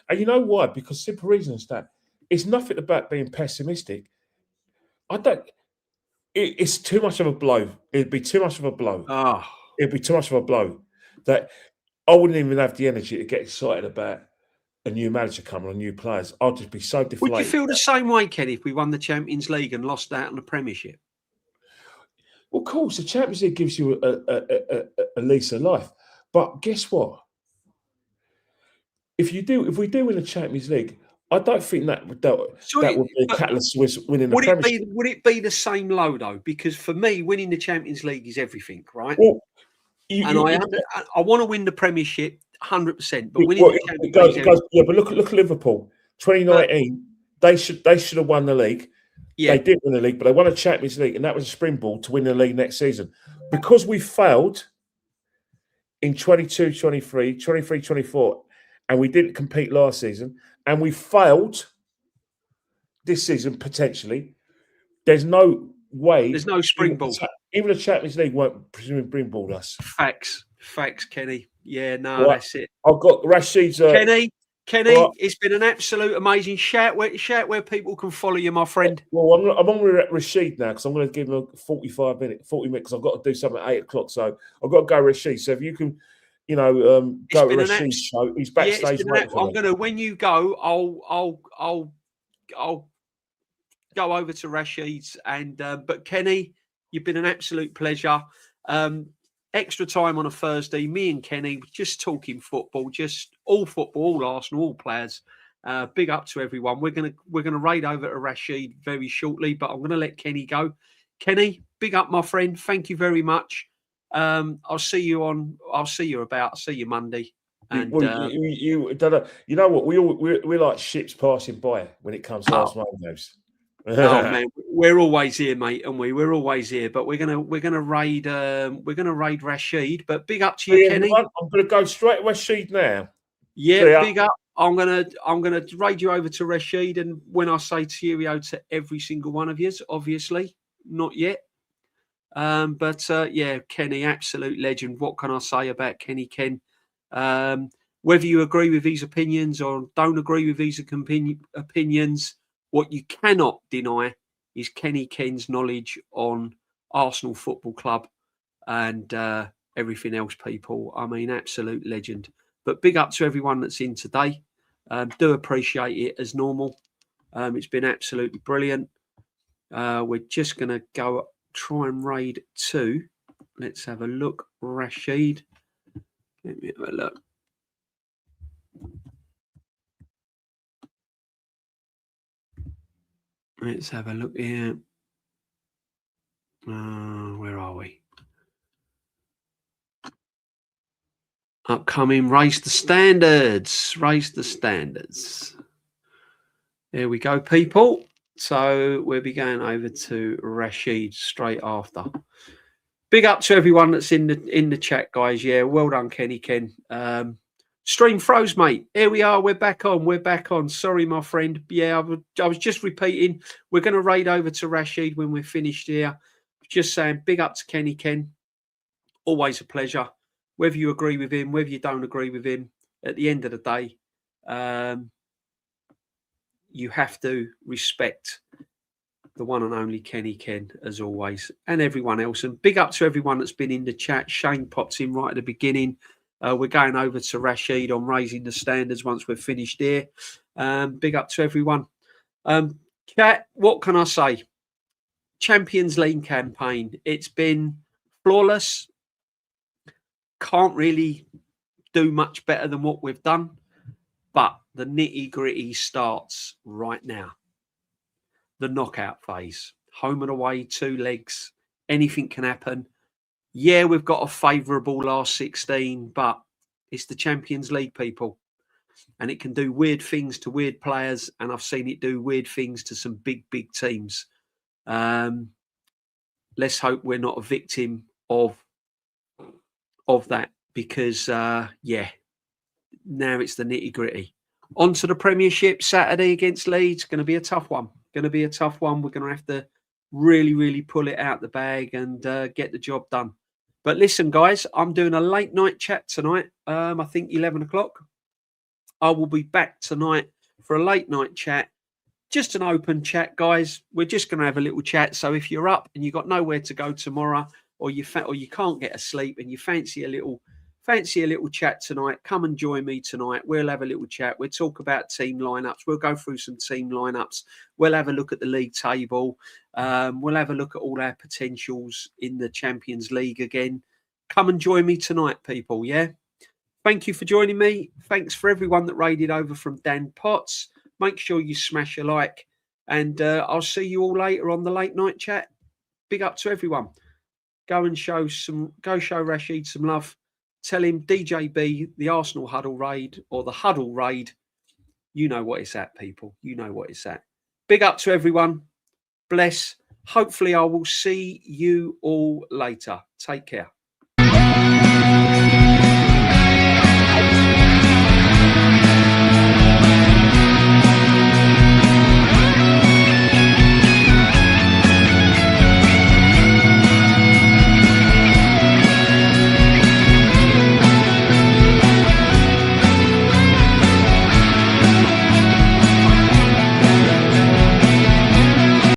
And you know why? Because simple reasons that it's nothing about being pessimistic. I don't. It's too much of a blow. It'd be too much of a blow. Oh, It'd be too much of a blow that I wouldn't even have the energy to get excited about a new manager coming or new players. I'd just be so deflated. would you feel the same way, Kenny, if we won the Champions League and lost out on the Premiership? Well, of course, the Champions League gives you a lease of life. But guess what? If we do win the Champions League, I don't think that would be a catalyst to winning the Premiership. Would it be the same low, though? Because for me, winning the Champions League is everything, right? Well, I want to win the Premiership 100%, but winning the Champions League but look at Liverpool. 2019, they should have won the league. Yeah. They did win the league, but they won a Champions League, and that was a springboard to win the league next season. Because we failed in 22-23, 23-24, and we didn't compete last season, and we failed this season potentially, there's no way. There's no springboard. Even the Champions League won't presumably springboard us. Facts, Kenny. Yeah, no, that's it. I've got Rashid's... Kenny, it's been an absolute amazing shout where people can follow you, my friend. Well, I'm on with Rashid now because I'm going to give him a 40 minutes because I've got to do something at 8 o'clock. So I've got to go Rashid. So if you can, go to Rashid's show. He's backstage. I'm going to, when you go, I'll go over to Rashid's but Kenny, you've been an absolute pleasure. Extra time on a Thursday, me and Kenny just talking football, just all football, all Arsenal, all players. Big up to everyone. We're gonna raid over to Rashid very shortly, but I'm gonna let Kenny go. Kenny, big up, my friend. Thank you very much. I'll see you Monday. And you know what? We're like ships passing by when it comes to Arsenal games. Oh man, we're always here, mate, and we're always here. But we're gonna raid Rashid. But big up to you, Kenny. I'm gonna go straight to Rashid now. Yeah, big up. I'm gonna raid you over to Rashid, and when I say cheerio to every single one of you, obviously not yet. Yeah, Kenny, absolute legend. What can I say about Kenny Ken? Whether you agree with these opinions or don't agree with these opinions. What you cannot deny is Kenny Ken's knowledge on Arsenal Football Club and everything else, people. I mean, absolute legend. But big up to everyone that's in today. Do appreciate it as normal. It's been absolutely brilliant. We're just going to go try and raid 2. Let's have a look. Rashid. Let me have a look. Let's have a look here. Where are we? Upcoming, raise the standards. Raise the standards. There we go, people. So we'll be going over to Rashid straight after. Big up to everyone that's in the chat, guys. Yeah, well done, Kenny Ken. Stream froze, mate. Here we are. We're back on. We're back on. Sorry, my friend. Yeah, I was just repeating. We're going to raid over to Rashid when we're finished here. Just saying, big up to Kenny Ken. Always a pleasure. Whether you agree with him, whether you don't agree with him, at the end of the day, you have to respect the one and only Kenny Ken, as always, and everyone else. And big up to everyone that's been in the chat. Shane popped in right at the beginning. We're going over to Rashid on raising the standards once we're finished here. Big up to everyone. Kat, what can I say? Champions League campaign. It's been flawless. Can't really do much better than what we've done. But the nitty-gritty starts right now. The knockout phase. Home and away, 2 legs. Anything can happen. Yeah, we've got a favourable last 16, but it's the Champions League, people. And it can do weird things to weird players, and I've seen it do weird things to some big, big teams. Let's hope we're not a victim of that because, yeah, now it's the nitty-gritty. On to the Premiership, Saturday against Leeds. Going to be a tough one. We're going to have to really, really pull it out the bag and get the job done. But listen, guys, I'm doing a late night chat tonight. I think 11 o'clock. I will be back tonight for a late night chat just an open chat, guys. We're just going to have a little chat. So if you're up and you've got nowhere to go tomorrow, or you can't get asleep and you fancy a little chat tonight, come and join me tonight. We'll have a little chat. We'll talk about team lineups. We'll go through some team lineups. We'll have a look at the league table. We'll have a look at all our potentials in the Champions League again. Come and join me tonight, people. Yeah. Thank you for joining me. Thanks for everyone that raided over from Dan Potts. Make sure you smash a like, and I'll see you all later on the late night chat. Big up to everyone. Go show Rashid some love. Tell him DJB, the Arsenal Huddle Raid or the Huddle Raid. You know what it's at, people. You know what it's at. Big up to everyone. Bless. Hopefully I will see you all later. Take care.